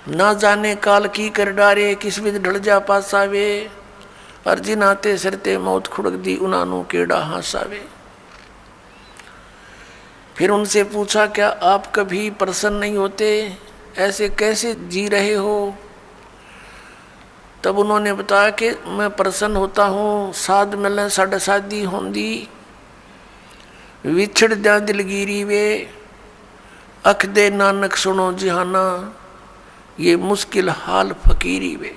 ना जाने काल की कर डारे, किस विध ढल जा पासावे। अर्जी नाते सरते मौत खुड़क दी, उनानू केड़ा हासावे। फिर उनसे पूछा, क्या आप कभी प्रसन्न नहीं होते, ऐसे कैसे जी रहे हो? तब उन्होंने बताया कि मैं प्रसन्न होता हूँ, साध मिले साढ़े शादी होंदी, विछड़ द्या दिलगिरी वे, अख दे नानक सुनो जिहाना, ये मुश्किल हाल फकीरी वे।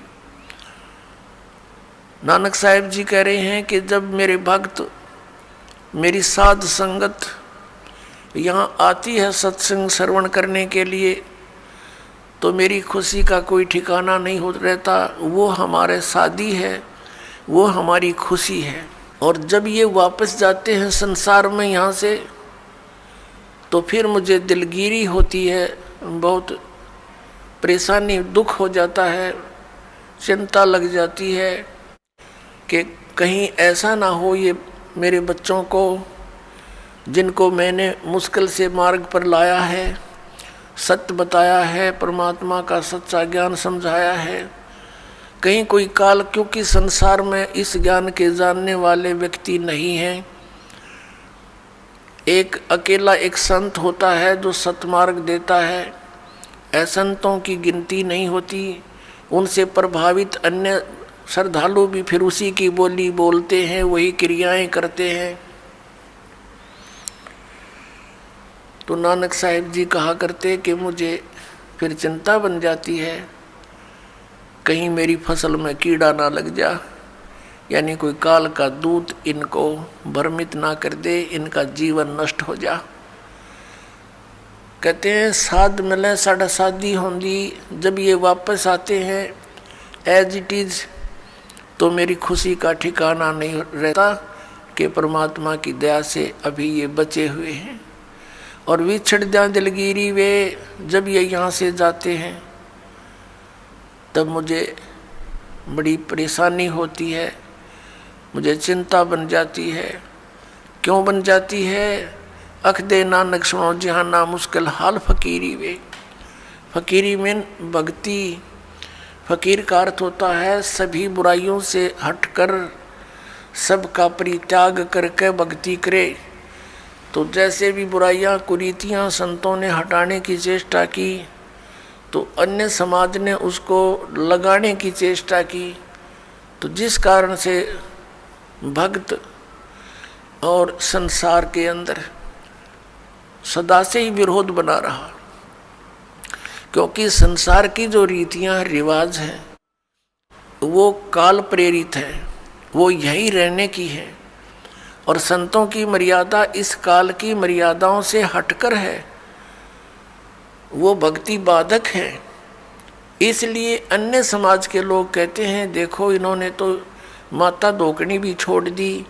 नानक साहिब जी कह रहे हैं कि जब मेरे भक्त, मेरी साध संगत यहाँ आती है सत्संग श्रवण करने के लिए, तो मेरी खुशी का कोई ठिकाना नहीं हो रहता। वो हमारे साथी है, वो हमारी खुशी है। और जब ये वापस जाते हैं संसार में यहाँ से, तो फिर मुझे दिलगिरी होती है, बहुत परेशानी, दुख हो जाता है, चिंता लग जाती है कि कहीं ऐसा ना हो ये मेरे बच्चों को, जिनको मैंने मुश्किल से मार्ग पर लाया है, सत्य बताया है, परमात्मा का सच्चा ज्ञान समझाया है, कहीं कोई काल, क्योंकि संसार में इस ज्ञान के जानने वाले व्यक्ति नहीं हैं। एक अकेला एक संत होता है जो सतमार्ग देता है, असंतों की गिनती नहीं होती। उनसे प्रभावित अन्य श्रद्धालु भी फिर उसी की बोली बोलते हैं, वही क्रियाएं करते हैं। तो नानक साहिब जी कहा करते कि मुझे फिर चिंता बन जाती है, कहीं मेरी फसल में कीड़ा ना लग जा, यानी कोई काल का दूत इनको भ्रमित ना कर दे, इनका जीवन नष्ट हो जा। कहते हैं साध मिले साढ़ा शादी होंगी, जब ये वापस आते हैं एज इट इज, तो मेरी खुशी का ठिकाना नहीं रहता कि परमात्मा की दया से अभी ये बचे हुए हैं। और विछड़ द्या दिलगिरी वे, जब ये यहाँ से जाते हैं तब मुझे बड़ी परेशानी होती है, मुझे चिंता बन जाती है। क्यों बन जाती है? अख दे नानक सुनो जिहाना, मुश्किल हाल फकीरी वे। फकीरी में भक्ति, फकीर का अर्थ होता है सभी बुराइयों से हटकर, सबका परित्याग करके भक्ति करे। तो जैसे भी बुराइयां कुरीतियां संतों ने हटाने की चेष्टा की, तो अन्य समाज ने उसको लगाने की चेष्टा की। तो जिस कारण से भक्त और संसार के अंदर सदा से ही विरोध बना रहा, क्योंकि संसार की जो रीतियां रिवाज हैं वो काल प्रेरित है, वो यही रहने की है। और संतों की मर्यादा इस काल की मर्यादाओं से हटकर है, वो भक्ति बाधक है। इसलिए अन्य समाज के लोग कहते हैं देखो इन्होंने तो माता धोकनी भी छोड़ दी,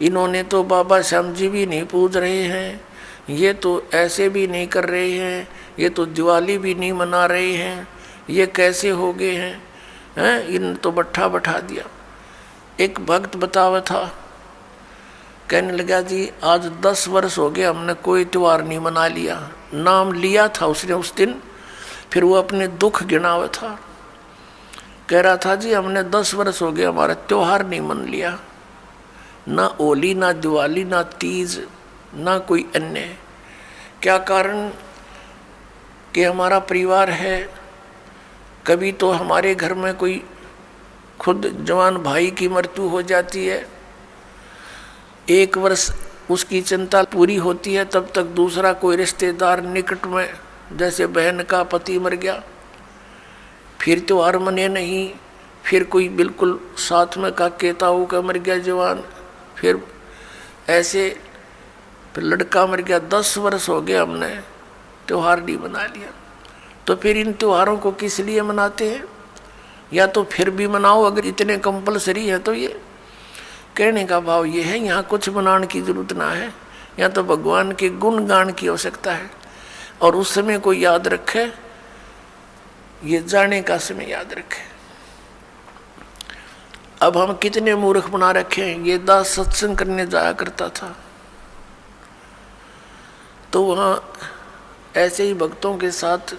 इन्होंने तो बाबा श्याम जी भी नहीं पूज रहे हैं, ये तो ऐसे भी नहीं कर रहे हैं, ये तो दिवाली भी नहीं मना रहे हैं, ये कैसे हो गए हैं, इन तो बट्ठा बैठा दिया। एक भक्त बतावा था, कहने लगा जी आज 10 वर्ष हो गए हमने कोई त्यौहार नहीं मना लिया। नाम लिया था उसने उस दिन, फिर वो अपने दुख गिनावा था, कह रहा था जी हमने 10 वर्ष हो गए हमारा त्यौहार नहीं मन लिया, ना होली ना दिवाली ना तीज ना कोई अन्य। क्या कारण? कि हमारा परिवार है, कभी तो हमारे घर में कोई खुद जवान भाई की मृत्यु हो जाती है, 1 वर्ष उसकी चिंता पूरी होती है, तब तक दूसरा कोई रिश्तेदार निकट में, जैसे बहन का पति मर गया, फिर त्योहार मने नहीं, फिर कोई बिल्कुल साथ में का केताऊ का मर गया जवान, फिर ऐसे फिर लड़का मर गया। 10 वर्ष हो गए हमने त्यौहार नहीं मना लिया। तो फिर इन त्योहारों को किस लिए मनाते हैं? या तो फिर भी मनाओ अगर इतने कंपलसरी है तो। ये कहने का भाव ये है यहाँ कुछ मनाने की जरूरत ना है, यहाँ तो भगवान के गुण गान की आवश्यकता है। और उस समय को याद रखे, ये जाने का समय याद रखे। अब हम कितने मूर्ख बना रखे हैं। ये दास सत्संग करने जाया करता था, तो वहाँ ऐसे ही भक्तों के साथ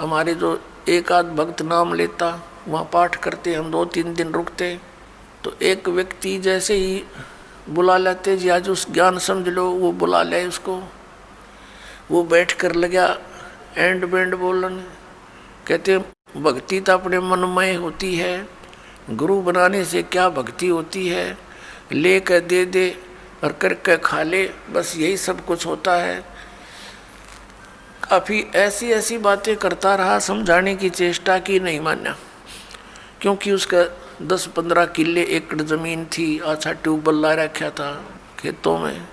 हमारे जो एक आध भक्त नाम लेता, वहाँ पाठ करते, हम 2-3 दिन रुकते, तो एक व्यक्ति जैसे ही बुला लेते जी आज उस ज्ञान समझ लो, वो बुला ले उसको, वो बैठ कर लगा एंड बैंड बोलन। कहते भक्ति तो अपने मनमय होती है, गुरु बनाने से क्या भक्ति होती है, ले कर दे दे और करके खा ले, बस यही सब कुछ होता है। काफ़ी ऐसी ऐसी बातें करता रहा, समझाने की चेष्टा की, नहीं माना, क्योंकि उसका 10-15 किले एकड़ ज़मीन थी, अच्छा ट्यूबवेल ला रखा था खेतों में,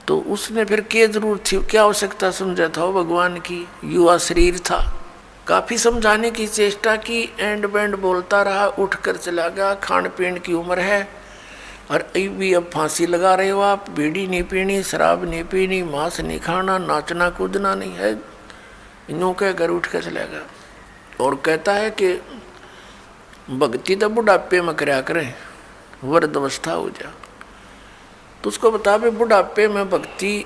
तो उसने फिर क्या जरूरत थी, क्या आवश्यकता समझा था वो भगवान की, युवा शरीर था। काफ़ी समझाने की चेष्टा की, एंड बैंड बोलता रहा, उठ कर चला गया। खान पीन की उम्र है और भी अब फांसी लगा रहे हो आप, बीड़ी नहीं पीनी, शराब नहीं पीनी, मांस नहीं खाना, नाचना कूदना नहीं है, इनों के घर उठ कर चला गया। और कहता है कि भक्ति तो बुढ़ापे में करया करें, वृद्ध अवस्था हो जा। तो उसको बता भी बुढ़ापे में भक्ति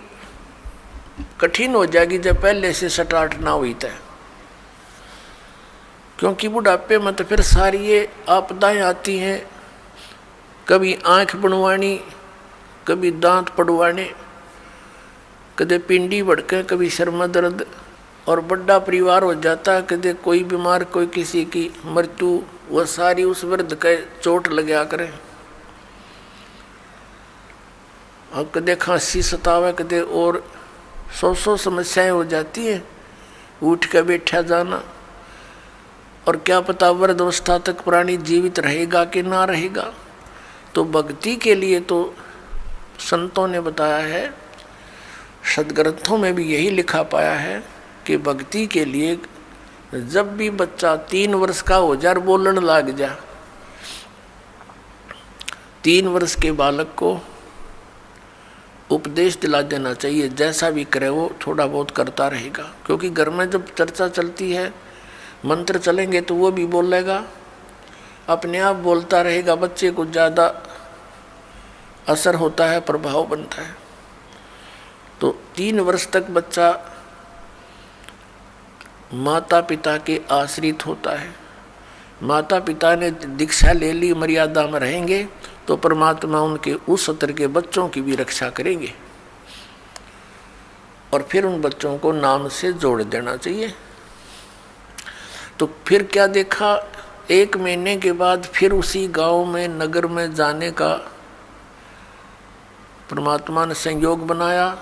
कठिन हो जाएगी जब पहले से स्टार्ट ना हुई तय, क्योंकि बुढ़ापे में तो फिर सारी ये आपदाएं आती हैं, कभी आँख बनवानी, कभी दांत पड़वाने, कदे पिंडी भड़के, कभी सिर में दर्द, और बड़ा परिवार हो जाता है, कदे कोई बीमार, कोई किसी की मृत्यु, वह सारी उस वृद्ध के चोट लगा करें। और कदे खांसी सतावे, कदे और 100 समस्याएं हो जाती हैं, उठ के बैठा जाना, और क्या पता वृद्ध अवस्था तक प्राणी जीवित रहेगा कि ना रहेगा। तो भक्ति के लिए तो संतों ने बताया है, सदग्रंथों में भी यही लिखा पाया है कि भक्ति के लिए जब भी बच्चा 3 वर्ष का हो जाए, बोलने लग जा, 3 वर्ष के बालक को उपदेश दिला देना चाहिए, जैसा भी करे वो थोड़ा बहुत करता रहेगा। क्योंकि घर में जब चर्चा चलती है, मंत्र चलेंगे तो वो भी बोलेगा, अपने आप बोलता रहेगा, बच्चे को ज़्यादा असर होता है, प्रभाव बनता है। तो 3 वर्ष तक बच्चा माता पिता के आश्रित होता है। माता पिता ने दीक्षा ले ली, मर्यादा में रहेंगे तो परमात्मा उनके उस स्तर के बच्चों की भी रक्षा करेंगे, और फिर उन बच्चों को नाम से जोड़ देना चाहिए। तो फिर क्या देखा, 1 महीने के बाद फिर उसी गांव में, नगर में जाने का परमात्मा ने संयोग बनाया,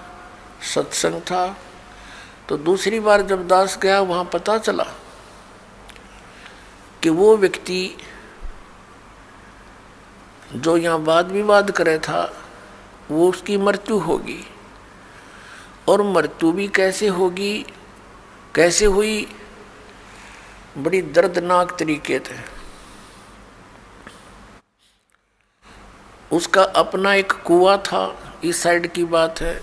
सत्संग था। तो दूसरी बार जब दास गया, वहाँ पता चला कि वो व्यक्ति जो यहाँ वाद विवाद करे था, वो उसकी मृत्यु होगी। और मृत्यु भी कैसे होगी, कैसे हुई, बड़ी दर्दनाक तरीके थे। उसका अपना एक कुआं था, इस साइड की बात है,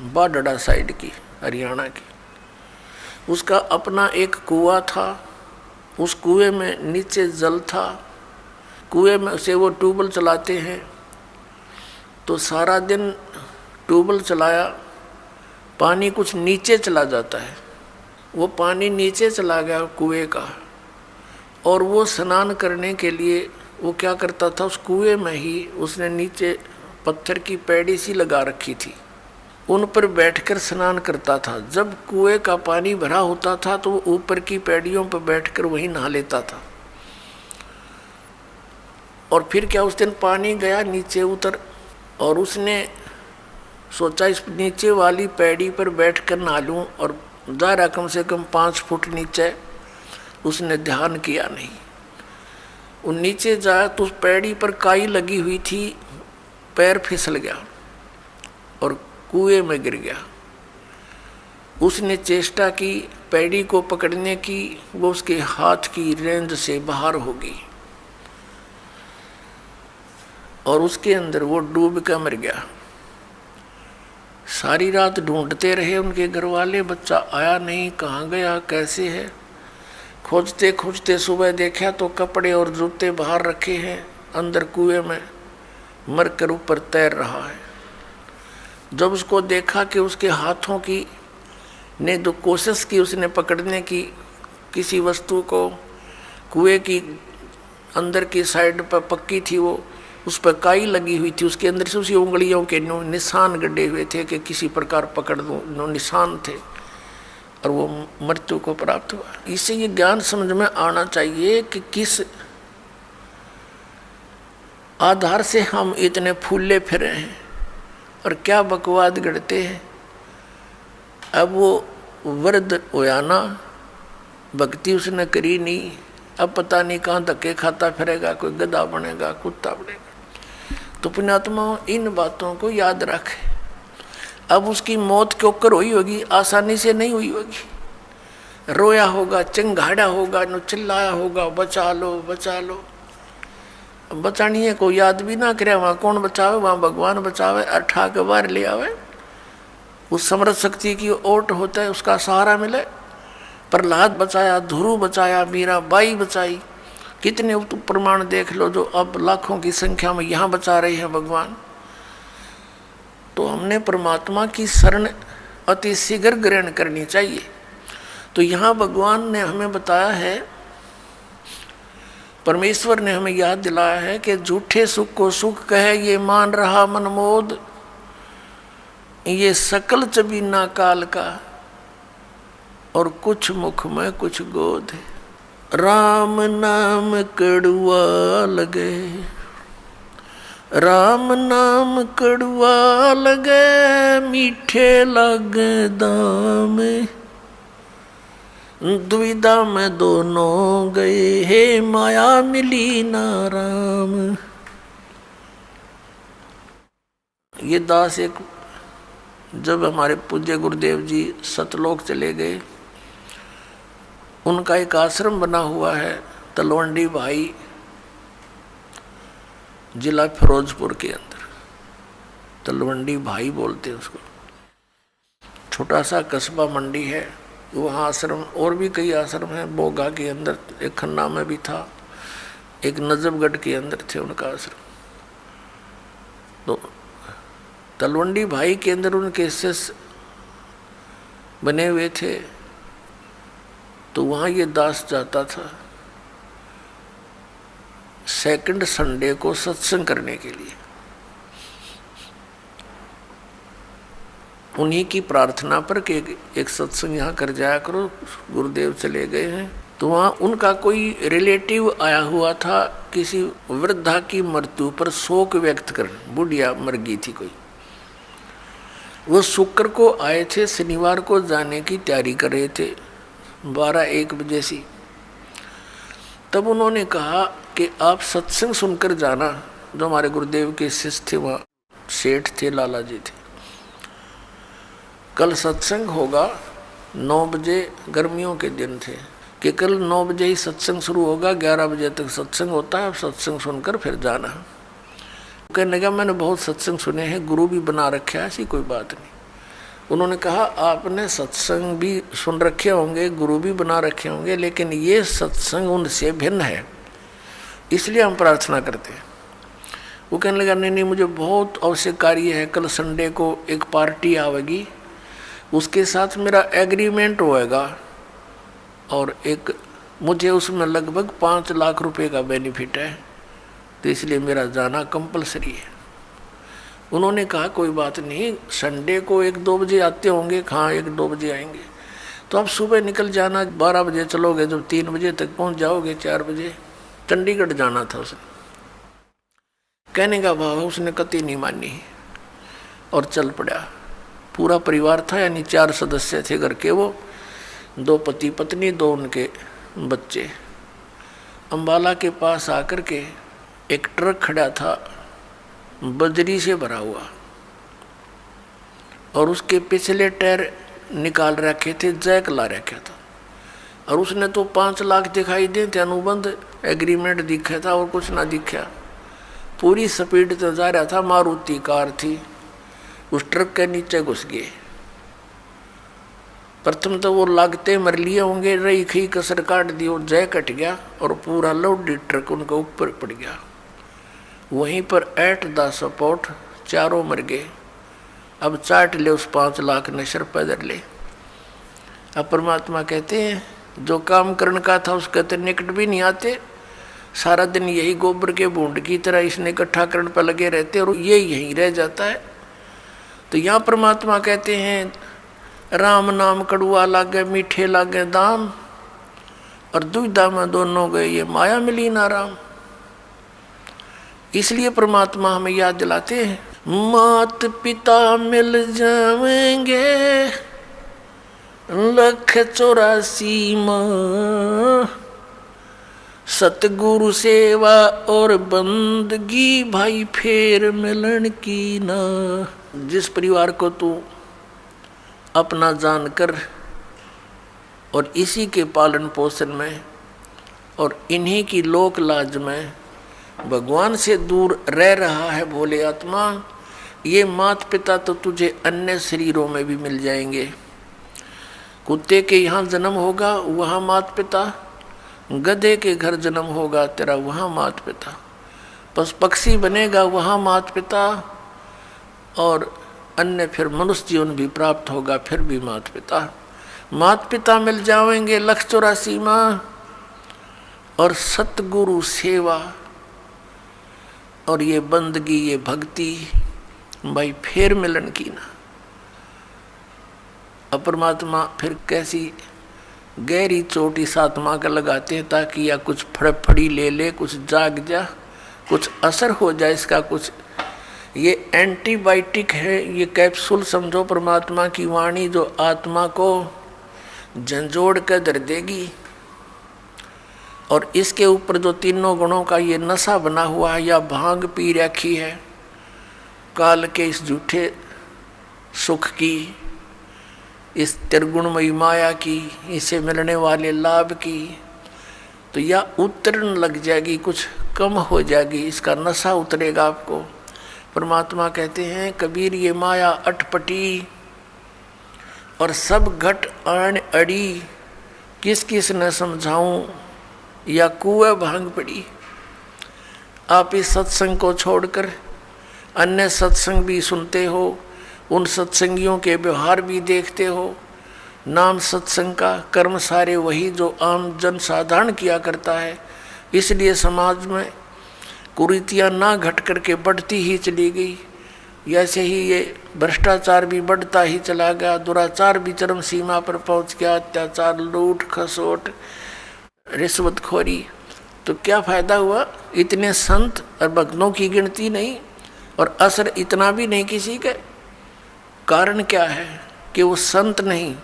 बाडड़ा साइड की, हरियाणा की। उसका अपना एक कुआं था, उस कुएं में नीचे जल था, कुएं में से वो ट्यूबवेल चलाते हैं, तो सारा दिन ट्यूबवेल चलाया, पानी कुछ नीचे चला जाता है, वो पानी नीचे चला गया कुएं का। और वो स्नान करने के लिए वो क्या करता था, उस कुएं में ही उसने नीचे पत्थर की पैड़ी सी लगा रखी थी, उन पर बैठकर स्नान करता था। जब कुएं का पानी भरा होता था तो वो ऊपर की पैड़ियों पर बैठकर वहीं नहा लेता था। और फिर क्या, उस दिन पानी गया, नीचे उतर, और उसने सोचा इस नीचे वाली पैड़ी पर बैठकर नहा लूँ, और दायरा कम से कम 5 फुट नीचे। उसने ध्यान किया नहीं, वो नीचे जाया तो उस पैड़ी पर काई लगी हुई थी, पैर फिसल गया और कुएं में गिर गया। उसने चेष्टा की पैड़ी को पकड़ने की, वो उसके हाथ की रेंज से बाहर हो गई और उसके अंदर वो डूब कर मर गया। सारी रात ढूंढते रहे उनके घर वाले, बच्चा आया नहीं, कहाँ गया, कैसे है। खोजते खोजते सुबह देखा तो कपड़े और जूते बाहर रखे हैं, अंदर कुएं में मरकर ऊपर तैर रहा है। जब उसको देखा कि उसके हाथों की ने जो कोशिश की उसने पकड़ने की किसी वस्तु को, कुएं की अंदर की साइड पर पक्की थी वो, उस पर काई लगी हुई थी, उसके अंदर से उसी उंगलियों के निशान गड्ढे हुए थे कि किसी प्रकार पकड़ दो, निशान थे, और वो मृत्यु को प्राप्त हुआ। इससे ये ज्ञान समझ में आना चाहिए कि किस आधार से हम इतने फूले फिरे हैं और क्या बकवाद गढ़ते हैं। अब वो वृद्ध होया ना, भक्ति उसने करी नहीं, अब पता नहीं कहाँ धक्के खाता फिरेगा, कोई गधा बनेगा, कुत्ता बनेगा। तो पुण्यात्मा इन बातों को याद रखे। अब उसकी मौत क्यों कर हुई होगी, आसानी से नहीं हुई होगी, रोया होगा, चिंगाड़ा होगा, नो चिल्लाया होगा, बचा लो बचा लो। बचानी है कोई याद भी ना करे, वहाँ कौन बचावे, वहाँ भगवान बचावे, अठा के बाहर ले आवे। उस समर्थ शक्ति की ओट होता है, उसका सहारा मिले। प्रहलाद बचाया, ध्रुव बचाया, मीराबाई बचाई, कितने प्रमाण देख लो जो अब लाखों की संख्या में यहाँ बचा रहे हैं भगवान। तो हमने परमात्मा की शरण अति शीघ्र ग्रहण करनी चाहिए। तो यहाँ भगवान ने हमें बताया है, परमेश्वर ने हमें याद दिलाया है कि झूठे सुख को सुख कहे ये मान रहा मनमोद, ये सकल चबीना काल का, और कुछ मुख में कुछ गोद है। राम नाम कड़ुआ लगे, राम नाम कड़ुआ लगे, मीठे लगे दाम, दुविधा में दोनों गए, हे माया मिली ना राम। ये दास एक, जब हमारे पूज्य गुरुदेव जी सतलोक चले गए, उनका एक आश्रम बना हुआ है तलवंडी भाई, जिला फिरोजपुर के अंदर। तलवंडी भाई बोलते हैं उसको, छोटा सा कस्बा मंडी है, वहाँ आश्रम, और भी कई आश्रम हैं। बोगा के अंदर, एक खन्ना में भी था, एक नजफगढ़ के अंदर थे उनका आश्रम। तो तलवंडी भाई के अंदर उनके शिष्य बने हुए थे। तो वहाँ ये दास जाता था सेकंड संडे को सत्संग करने के लिए। उन्हीं की प्रार्थना पर कि एक सत्संग यहाँ कर जाया करो, गुरुदेव चले गए हैं। तो वहाँ उनका कोई रिलेटिव आया हुआ था, किसी वृद्धा की मृत्यु पर शोक व्यक्त कर, बुढ़िया मर गई थी कोई। वो शुक्र को आए थे, शनिवार को जाने की तैयारी कर रहे थे 12-1 बजे से। तब उन्होंने कहा कि आप सत्संग सुनकर जाना। जो हमारे गुरुदेव के शिष्य थे, वहाँ सेठ थे, लाला जी थे। कल सत्संग होगा 9 बजे, गर्मियों के दिन थे कि कल 9 बजे ही सत्संग शुरू होगा, 11 बजे तक सत्संग होता है, सत्संग सुनकर फिर जाना। कहने लगा मैंने बहुत सत्संग सुने हैं, गुरु भी बना रखे है, ऐसी कोई बात नहीं। उन्होंने कहा आपने सत्संग भी सुन रखे होंगे, गुरु भी बना रखे होंगे, लेकिन ये सत्संग उनसे भिन्न है, इसलिए हम प्रार्थना करते हैं। वो कहने लगा नहीं, मुझे बहुत आवश्यक कार्य है, कल संडे को एक पार्टी आवेगी, उसके साथ मेरा एग्रीमेंट होएगा, और एक मुझे उसमें लगभग 5 लाख रुपए का बेनिफिट है, तो इसलिए मेरा जाना कंपलसरी है। उन्होंने कहा कोई बात नहीं, संडे को 1-2 बजे आते होंगे, हाँ 1-2 बजे आएंगे, तो आप सुबह निकल जाना, 12 बजे चलोगे, जब 3 बजे तक पहुंच जाओगे, 4 बजे। चंडीगढ़ जाना था उसने। कहने का भाव उसने कतई नहीं मानी और चल पड़ा। पूरा परिवार था, यानी 4 सदस्य थे घर के, वो 2 पति पत्नी, 2 उनके बच्चे। अम्बाला के पास आकर के एक ट्रक खड़ा था, बजरी से भरा हुआ, और उसके पिछले टायर निकाल रखे थे, जैक ला रखा था, और उसने तो 5 लाख दिखाई दे थे, अनुबंध एग्रीमेंट दिखा था और कुछ ना दिखा। पूरी स्पीड से जा रहा था, मारुति कार थी, उस ट्रक के नीचे घुस गए। प्रथम तो वो लागते मर लिए होंगे, रही खी कसर काट दी और जय कट गया, और पूरा लोडेड ट्रक उनके ऊपर पड़ गया। वहीं पर एट द सपोर्ट 4 मर गए। अब चाट ले उस 5 लाख ने सर पैदल ले। अब परमात्मा कहते हैं जो काम करने का था उसके तो निकट भी नहीं आते, सारा दिन यही गोबर के बूंद की तरह इसने इकट्ठा करने पर लगे रहते और ये यहीं रह जाता है। तो यहाँ परमात्मा कहते हैं राम नाम कड़ुआ लागे मीठे लागे दाम, और दुविधा में दोनों गए ये माया मिली ना राम। इसलिए परमात्मा हमें याद दिलाते हैं मात पिता मिल जाएंगे 184 माँ, सतगुरु सेवा और बंदगी भाई फेर मिलन की ना। जिस परिवार को तू अपना जानकर और इसी के पालन पोषण में और इन्हीं की लोक लाज में भगवान से दूर रह रहा है भोले आत्मा, ये माता पिता तो तुझे अन्य शरीरों में भी मिल जाएंगे। कुत्ते के यहाँ जन्म होगा वहाँ माता पिता, गधे के घर जन्म होगा तेरा वहाँ माता पिता, बस पक्षी बनेगा वहाँ माता पिता, और अन्य फिर मनुष्य जीवन भी प्राप्त होगा फिर भी माता पिता। माता पिता मिल जाएंगे 184 माँ, और सतगुरु सेवा और ये बंदगी ये भक्ति भाई फेर मिलन की ना। अब परमात्मा फिर कैसी गहरी चोट इस आत्मा का लगाते हैं ताकि या कुछ फड़फड़ी ले ले, कुछ जाग जा, कुछ असर हो जाए इसका कुछ। ये एंटीबायोटिक है, ये कैप्सूल समझो परमात्मा की वाणी जो आत्मा को झंझोड़ कर धर देगी। और इसके ऊपर जो तीनों गुणों का ये नशा बना हुआ है या भांग पी रखी है काल के इस झूठे सुख की, इस त्रिगुणमयी माया की, इसे मिलने वाले लाभ की, तो या उतरने लग जाएगी, कुछ कम हो जाएगी, इसका नशा उतरेगा आपको। परमात्मा कहते हैं कबीर ये माया अटपटी और सब घट आन अड़ी, किस किस न समझाऊं या कुएं भांग पड़ी। आप इस सत्संग को छोड़कर अन्य सत्संग भी सुनते हो, उन सत्संगियों के व्यवहार भी देखते हो। नाम सत्संग का कर्म सारे वही जो आम जन साधारण किया करता है, इसलिए समाज में कुरीतियाँ ना घट करके बढ़ती ही चली गई। ऐसे ही ये भ्रष्टाचार भी बढ़ता ही चला गया, दुराचार भी चरम सीमा पर पहुंच गया, अत्याचार, लूट खसोट, रिश्वतखोरी। तो क्या फायदा हुआ? इतने संत और भक्तों की गिनती नहीं और असर इतना भी नहीं किसी के। कारण क्या है कि वो संत नहीं,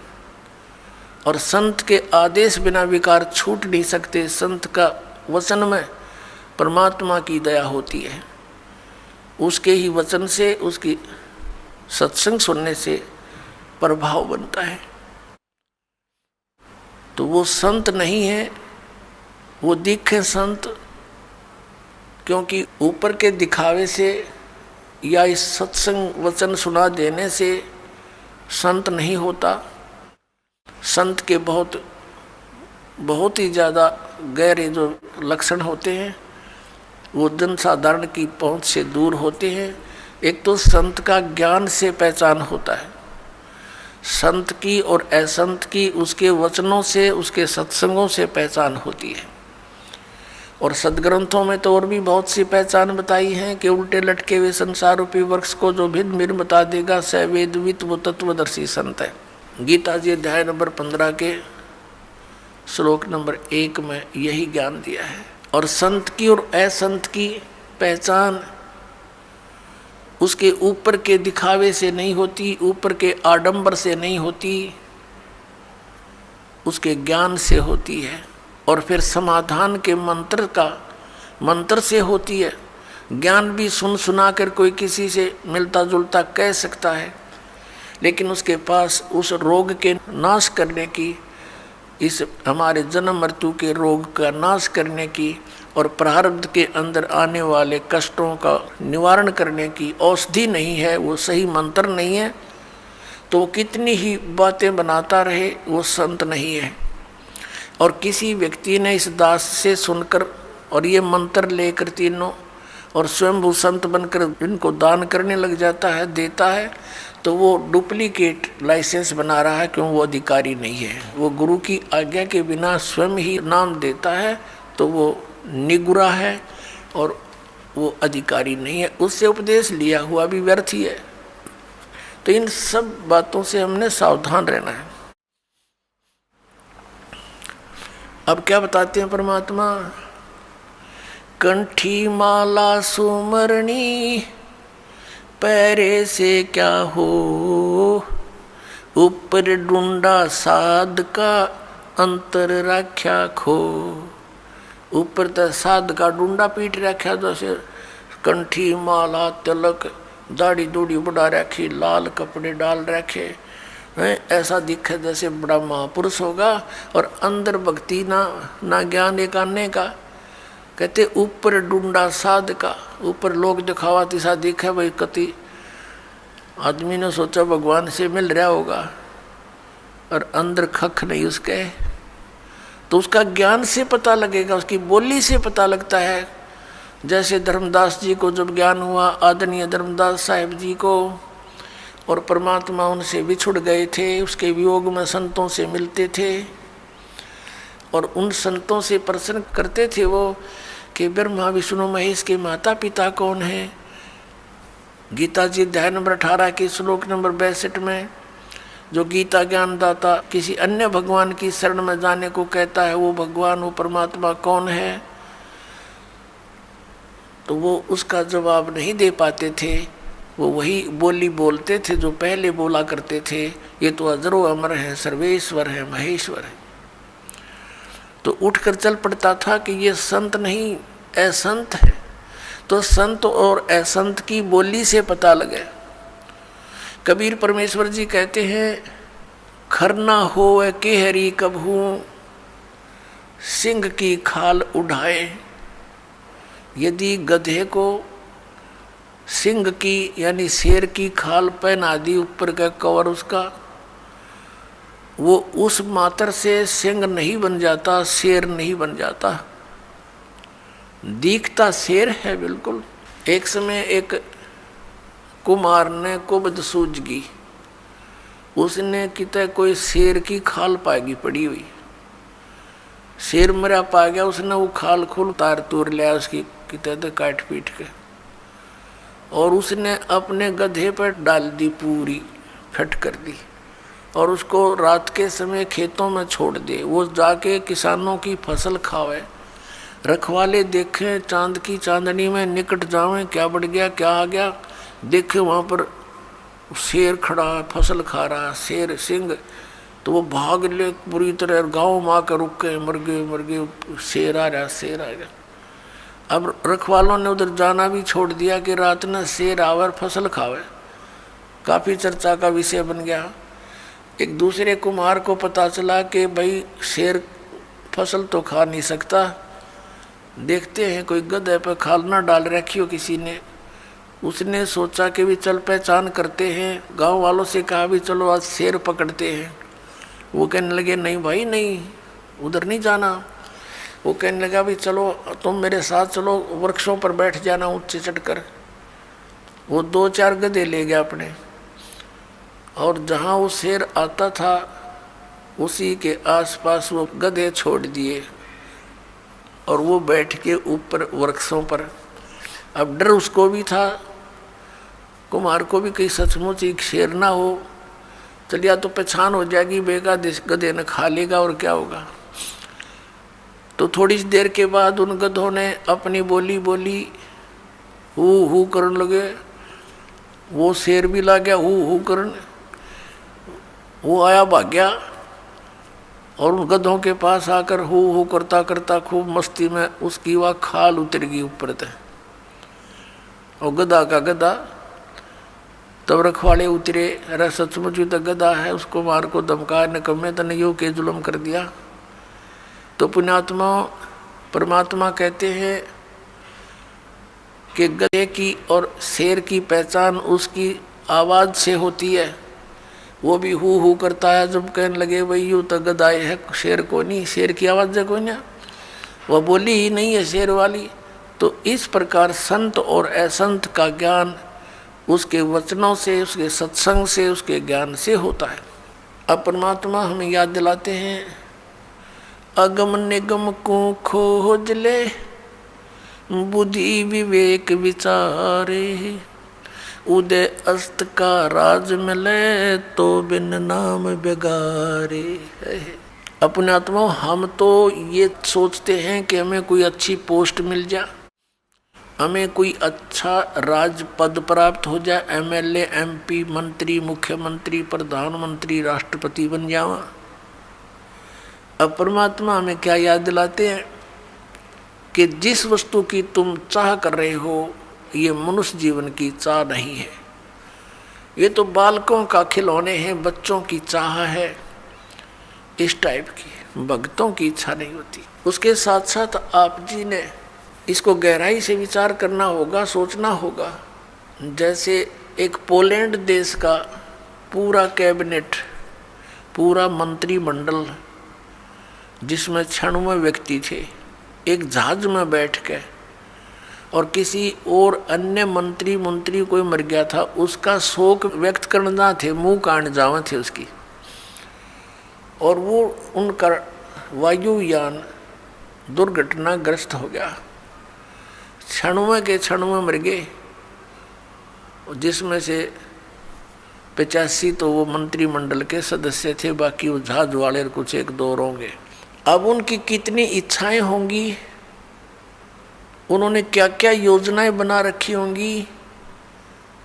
और संत के आदेश बिना विकार छूट नहीं सकते। संत का वचन में परमात्मा की दया होती है, उसके ही वचन से, उसकी सत्संग सुनने से प्रभाव बनता है। तो वो संत नहीं है, वो दिखे संत, क्योंकि ऊपर के दिखावे से या इस सत्संग वचन सुना देने से संत नहीं होता। संत के बहुत ही ज़्यादा गहरे जो लक्षण होते हैं वो जन साधारण की पहुंच से दूर होते हैं। एक तो संत का ज्ञान से पहचान होता है, संत की और असंत की उसके वचनों से, उसके सत्संगों से पहचान होती है। और सदग्रंथों में तो और भी बहुत सी पहचान बताई है कि उल्टे लटके हुए संसार रूपी वृक्ष को जो भिन्न भिन्न बता देगा स वेदवित वो तत्वदर्शी संत है। गीता जी अध्याय नंबर 15 के श्लोक नंबर 1 में यही ज्ञान दिया है। और संत की और असंत की पहचान उसके ऊपर के दिखावे से नहीं होती, ऊपर के आडंबर से नहीं होती, उसके ज्ञान से होती है। और फिर समाधान के मंत्र से होती है। ज्ञान भी सुना कर कोई किसी से मिलता जुलता कह सकता है, लेकिन उसके पास उस रोग के नाश करने की, इस हमारे जन्म मृत्यु के रोग का नाश करने की और प्रारब्ध के अंदर आने वाले कष्टों का निवारण करने की औषधि नहीं है, वो सही मंत्र नहीं है, तो वो कितनी ही बातें बनाता रहे वो संत नहीं है। और किसी व्यक्ति ने इस दास से सुनकर और ये मंत्र लेकर तीनों और स्वयं संत बनकर इनको दान करने लग जाता है, देता है, तो वो डुप्लीकेट लाइसेंस बना रहा है, क्यों? वो अधिकारी नहीं है। वो गुरु की आज्ञा के बिना स्वयं ही नाम देता है तो वो निगुरा है और वो अधिकारी नहीं है, उससे उपदेश लिया हुआ भी व्यर्थ ही है। तो इन सब बातों से हमने सावधान रहना है। अब क्या बताते हैं परमात्मा? कंठी माला सुमरणी पैरे से क्या हो, ऊपर डूंडा साध का अंतर राख्या खो। ऊपर तो साध का डूंडा पीट रखा, जैसे कंठी माला तिलक दाढ़ी दूढ़ी बढ़ा रखी, लाल कपड़े डाल रखे, ऐसा दिखे जैसे बड़ा महापुरुष होगा, और अंदर भक्ति ना ज्ञान एक आने का। कहते ऊपर डूंडा साध का, ऊपर लोग दिखावा तिसा दिखे भाई, कति आदमी ने सोचा भगवान से मिल रहा होगा और अंदर खख नहीं उसके, तो उसका ज्ञान से पता लगेगा, उसकी बोली से पता लगता है। जैसे धर्मदास जी को जब ज्ञान हुआ, आदरणीय धर्मदास साहिब जी को, और परमात्मा उनसे बिछुड़ गए थे, उसके वियोग में संतों से मिलते थे और उन संतों से प्रश्न करते थे वो कि ब्रह्मा विष्णु महेश के माता पिता कौन है। गीता जी अध्याय नंबर 18 के श्लोक नंबर 62 में जो गीता ज्ञान दाता किसी अन्य भगवान की शरण में जाने को कहता है, वो भगवान, वो परमात्मा कौन है, तो वो उसका जवाब नहीं दे पाते थे। वो वही बोली बोलते थे जो पहले बोला करते थे, ये तो अजरो अमर है, सर्वेश्वर है, महेश्वर है। तो उठकर चल पड़ता था कि ये संत नहीं असंत है। तो संत और असंत की बोली से पता लगे। कबीर परमेश्वर जी कहते हैं, खरना होवे केहरी कबहू सिंह की खाल उठाए। यदि गधे को सिंह की यानी शेर की खाल पहना दी, ऊपर का कवर उसका, वो उस मात्र से सिंह नहीं बन जाता, शेर नहीं बन जाता, दिखता शेर है बिल्कुल। एक समय एक कुमार ने कुबद सूझगी, उसने कितने कोई शेर की खाल पाएगी पड़ी हुई, शेर मरा पा गया, उसने वो खाल खुल तार तोड़ लिया उसकी कितने काट पीट के, और उसने अपने गधे पर डाल दी, पूरी फट कर दी, और उसको रात के समय खेतों में छोड़ दे, वो जाके किसानों की फसल खावे। रखवाले देखें चांद की चांदनी में निकट जावें, क्या बढ़ गया क्या आ गया, देखे वहाँ पर शेर खड़ा है, फसल खा रहा है, शेर सिंह, तो वो भाग ले बुरी तरह, गाँव में आकर रुक गए, मर गए, शेर आ रहा, शेर आ गया। अब रखवालों ने उधर जाना भी छोड़ दिया कि रात में शेर आवर फसल खावे, काफ़ी चर्चा का विषय बन गया। एक दूसरे कुम्हार को पता चला कि भाई शेर फसल तो खा नहीं सकता, देखते हैं कोई गधे पर खाल ना डाल रखी हो किसी ने। उसने सोचा कि भी चल पहचान करते हैं, गांव वालों से कहा भी चलो आज शेर पकड़ते हैं। वो कहने लगे नहीं भाई नहीं, उधर नहीं जाना। वो कहने लगा भी चलो तुम मेरे साथ चलो, वृक्षों पर बैठ जाना ऊंचे चढ़कर। वो 2-4 गधे ले गया अपने, और जहाँ वो शेर आता था उसी के आसपास वो गधे छोड़ दिए, और वो बैठ के ऊपर वृक्षों पर। अब डर उसको भी था, कुमार को भी, कहीं सचमुच एक शेर ना हो, चलिया तो पहचान हो जाएगी, बेगा गधे ने खा लेगा और क्या होगा। तो थोड़ी देर के बाद उन गधों ने अपनी बोली बोली, हू करने लगे। वो शेर भी ला गया हू करने, वो आया भाग गया, और उन गधों के पास आकर हू करता करता खूब मस्ती में उसकी वह खाल उतर गई ऊपर तक, और गधा का गधा। तब रखवाले उतरे, अरे सचमुच तो गधा है, उसको मार को धमकाया, निकम्मे तने यूं के जुल्म कर दिया। तो पुण्यात्मा परमात्मा कहते हैं कि गधे की और शेर की पहचान उसकी आवाज़ से होती है। वो भी हू करता है, जब कहने लगे भाई यूँ तो गधा है, शेर को नहीं, शेर की आवाज़ को नहीं, वह बोली ही नहीं है शेर वाली, तो इस प्रकार संत और असंत का ज्ञान उसके वचनों से, उसके सत्संग से, उसके ज्ञान से होता है। अब परमात्मा हमें याद दिलाते हैं, अगम निगम को खोज ले, बुद्धि विवेक विचारे, उदय अस्त का राज मिले, तो बिन नाम बेगारे। अपने आत्मा हम तो ये सोचते हैं कि हमें कोई अच्छी पोस्ट मिल जाए, हमें कोई अच्छा राज पद प्राप्त हो जाए, एमएलए, एमपी, मंत्री, मुख्यमंत्री, प्रधानमंत्री, राष्ट्रपति बन जावा। अब परमात्मा हमें क्या याद दिलाते हैं कि जिस वस्तु की तुम चाह कर रहे हो, ये मनुष्य जीवन की चाह नहीं है, ये तो बालकों का खिलौने हैं, बच्चों की चाह है, इस टाइप की भक्तों की इच्छा नहीं होती। उसके साथ साथ आप जी ने इसको गहराई से विचार करना होगा, सोचना होगा। जैसे एक पोलैंड देश का पूरा कैबिनेट, पूरा मंत्रिमंडल, जिसमें 96 व्यक्ति थे, एक जहाज में बैठ के, और किसी और अन्य मंत्री कोई मर गया था, उसका शोक व्यक्त करना थे, मुंह काट जावा थे उसकी, और वो उनका वायुयान दुर्घटनाग्रस्त हो गया। 96 के 96 मर गए, जिसमें से 85 तो वो मंत्रिमंडल के सदस्य थे, बाकी वो जहाज वाले कुछ एक दो होंगे। अब उनकी कितनी इच्छाएं होंगी, उन्होंने क्या क्या योजनाएं बना रखी होंगी।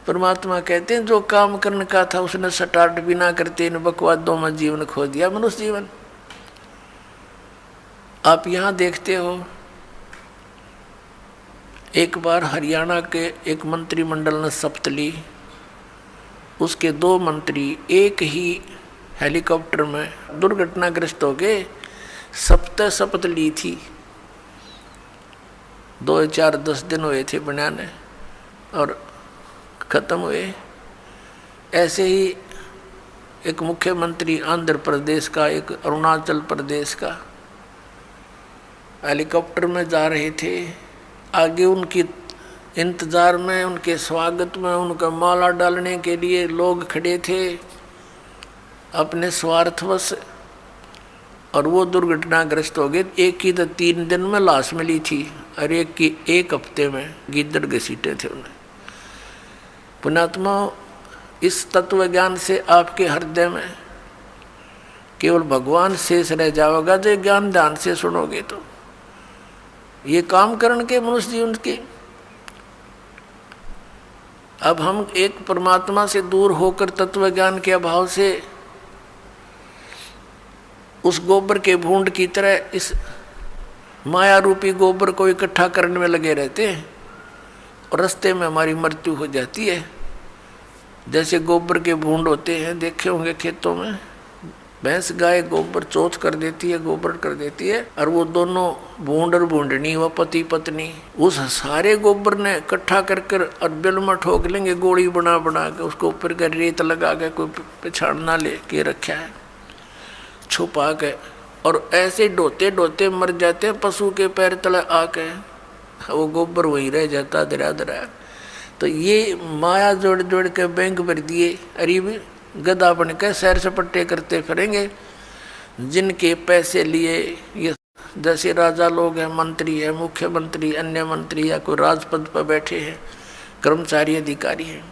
परमात्मा कहते हैं जो काम करने का था उसने स्टार्ट भी ना करते इन बकवादों में जीवन खो दिया, मनुष्य जीवन। आप यहाँ देखते हो, एक बार हरियाणा के एक मंत्रिमंडल ने शपथ ली, उसके 2 मंत्री एक ही हेलीकॉप्टर में दुर्घटनाग्रस्त हो गए। शपथ ली थी, 2-4-10 दिन हुए थे बनाने और खत्म हुए। ऐसे ही एक मुख्यमंत्री आंध्र प्रदेश का, एक अरुणाचल प्रदेश का, हेलीकॉप्टर में जा रहे थे। आगे उनकी इंतज़ार में, उनके स्वागत में, उनका माला डालने के लिए लोग खड़े थे अपने स्वार्थवश, और वो दुर्घटनाग्रस्त हो गए। एक की तो 3 दिन में लाश मिली थी, और एक की 1 हफ्ते में गिद्दड़ घसीटे थे उन्हें। पुण्यात्मा, इस तत्व ज्ञान से आपके हृदय में केवल भगवान शेष रह जाओगा, जो ज्ञान ध्यान से सुनोगे तो। ये काम करने के मनुष्य जीवन के, अब हम एक परमात्मा से दूर होकर तत्व ज्ञान के अभाव से उस गोबर के भूंड की तरह इस माया रूपी गोबर को इकट्ठा करने में लगे रहते हैं, और रास्ते में हमारी मृत्यु हो जाती है। जैसे गोबर के भूंड होते हैं, देखे होंगे खेतों में, भैंस गाय गोबर चौथ कर देती है, गोबर कर देती है, और वो दोनों भूंड और भूंडनी, वो पति पत्नी, उस सारे गोबर ने इकट्ठा कर कर और बिल में ठोक लेंगे, गोली बना बना के उसको ऊपर का रेत लगा के कोई पिछाड़ ना ले के रखा है छुपा के, और ऐसे ढोते ढोते मर जाते हैं पशु के पैर तले आके, वो गोबर वहीं रह जाता दरा दरा। तो ये माया जोड़ जोड़ के बैंक भर दिए, अरे भी गधा बन के सैर सपट्टे करते फिरेंगे, जिनके पैसे लिए ये जैसे राजा लोग हैं, मंत्री है, मुख्यमंत्री, अन्य मंत्री या कोई राजपद पर बैठे हैं, कर्मचारी अधिकारी हैं,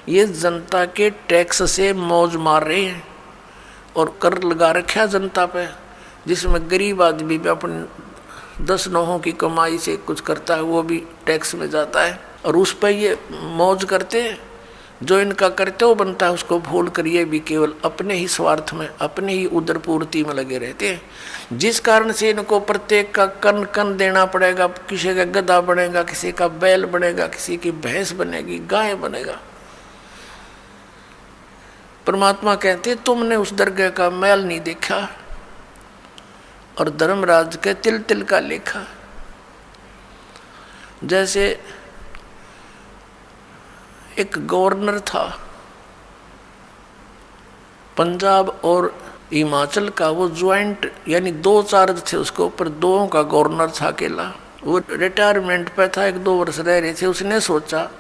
ये जनता के टैक्स से मौज मार रहे हैं और कर लगा रखा जनता पे, जिसमें गरीब आदमी भी अपने 10 नौहों की कमाई से कुछ करता है, वो भी टैक्स में जाता है और उस पर ये मौज करते हैं। जो इनका कर्तव्य बनता है उसको भूल कर ये भी केवल अपने ही स्वार्थ में, अपने ही उदर पूर्ति में लगे रहते हैं, जिस कारण से इनको प्रत्येक का कन कन देना पड़ेगा। किसी का गधा बनेगा, किसी का बैल बनेगा, किसी की भैंस बनेगी, गाय बनेगा। परमात्मा कहते तुमने उस दरगाह का मैल नहीं देखा और धर्मराज के तिल तिल का लेखा। जैसे एक गवर्नर था पंजाब और हिमाचल का, वो ज्वाइंट यानी 2 चार्ज थे उसके ऊपर, 2 का गवर्नर था अकेला। वो रिटायरमेंट पे था, 1-2 वर्ष रह रहे थे। उसने सोचा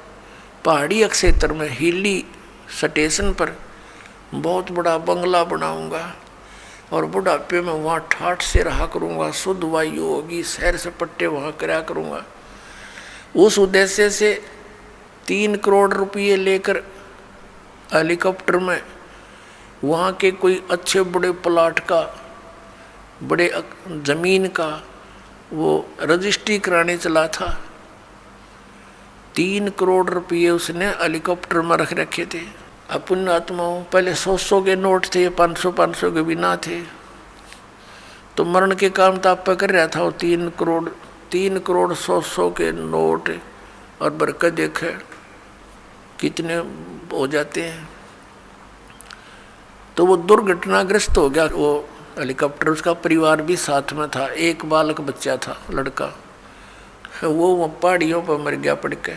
पहाड़ी क्षेत्र में हिली स्टेशन पर बहुत बड़ा बंगला बनाऊंगा और बुढ़ापे में वहाँ ठाठ से रहा करूँगा, शुद्ध वायु होगी, सैर सपट्टे वहाँ कराया करूँगा। उस उद्देश्य से 3 करोड़ रुपये लेकर हेलीकॉप्टर में वहाँ के कोई अच्छे बड़े प्लाट का, बड़े ज़मीन का वो रजिस्ट्री कराने चला था। 3 करोड़ रुपये उसने हेलीकॉप्टर में रख रखे थे। अपन आत्माओं पहले 100 के नोट थे, 500 के भी ना थे, तो मरण के काम ताप पर कर रहा था वो 3 करोड़ 100 के नोट। और बरकत देखे कितने हो जाते हैं। तो वो दुर्घटनाग्रस्त हो गया वो हेलीकॉप्टर। उसका परिवार भी साथ में था, एक बालक बच्चा था, लड़का, वो पहाड़ियों पर मर गया पड़ के।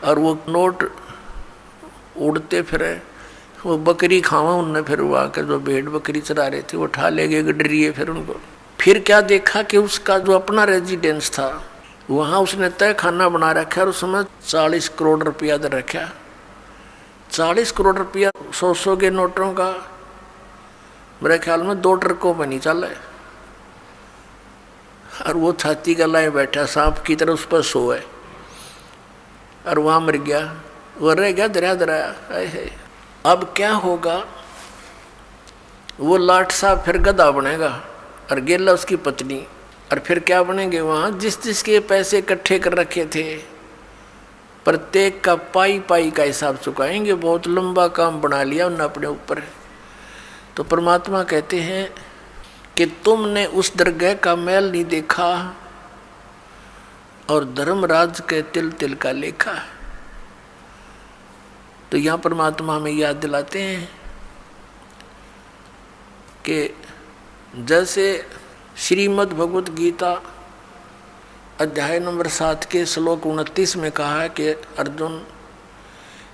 और वो नोट उड़ते फिरे, वो बकरी खावा उनने, फिर वो आकर जो भेड़ बकरी चरा रहे थे वो उठा ले गए गडरिए। फिर उनको फिर क्या देखा कि उसका जो अपना रेजिडेंस था वहाँ उसने तय खाना बना रखा और उसमें 40 करोड़ रुपया दे रखा। 40 करोड़ रुपया 100 के नोटों का मेरे ख्याल में 2 ट्रकों पर नहीं चल है। और वो छाती का लाए बैठा सांप की तरह उस पर सोए और वहाँ मर गया। वो रह गया दराया। अब क्या होगा? वो लाट साहब फिर गधा बनेगा और गेला उसकी पत्नी, और फिर क्या बनेंगे वहाँ? जिसके पैसे इकट्ठे कर रखे थे प्रत्येक का पाई का हिसाब चुकाएंगे। बहुत लंबा काम बना लिया उन्होंने अपने ऊपर। तो परमात्मा कहते हैं कि तुमने उस दरगाह का मैल नहीं देखा और धर्मराज के तिल तिल का लेखा। तो यहाँ परमात्मा हमें याद दिलाते हैं कि जैसे श्रीमद् भगवत गीता अध्याय नंबर 7 के श्लोक 29 में कहा है कि अर्जुन,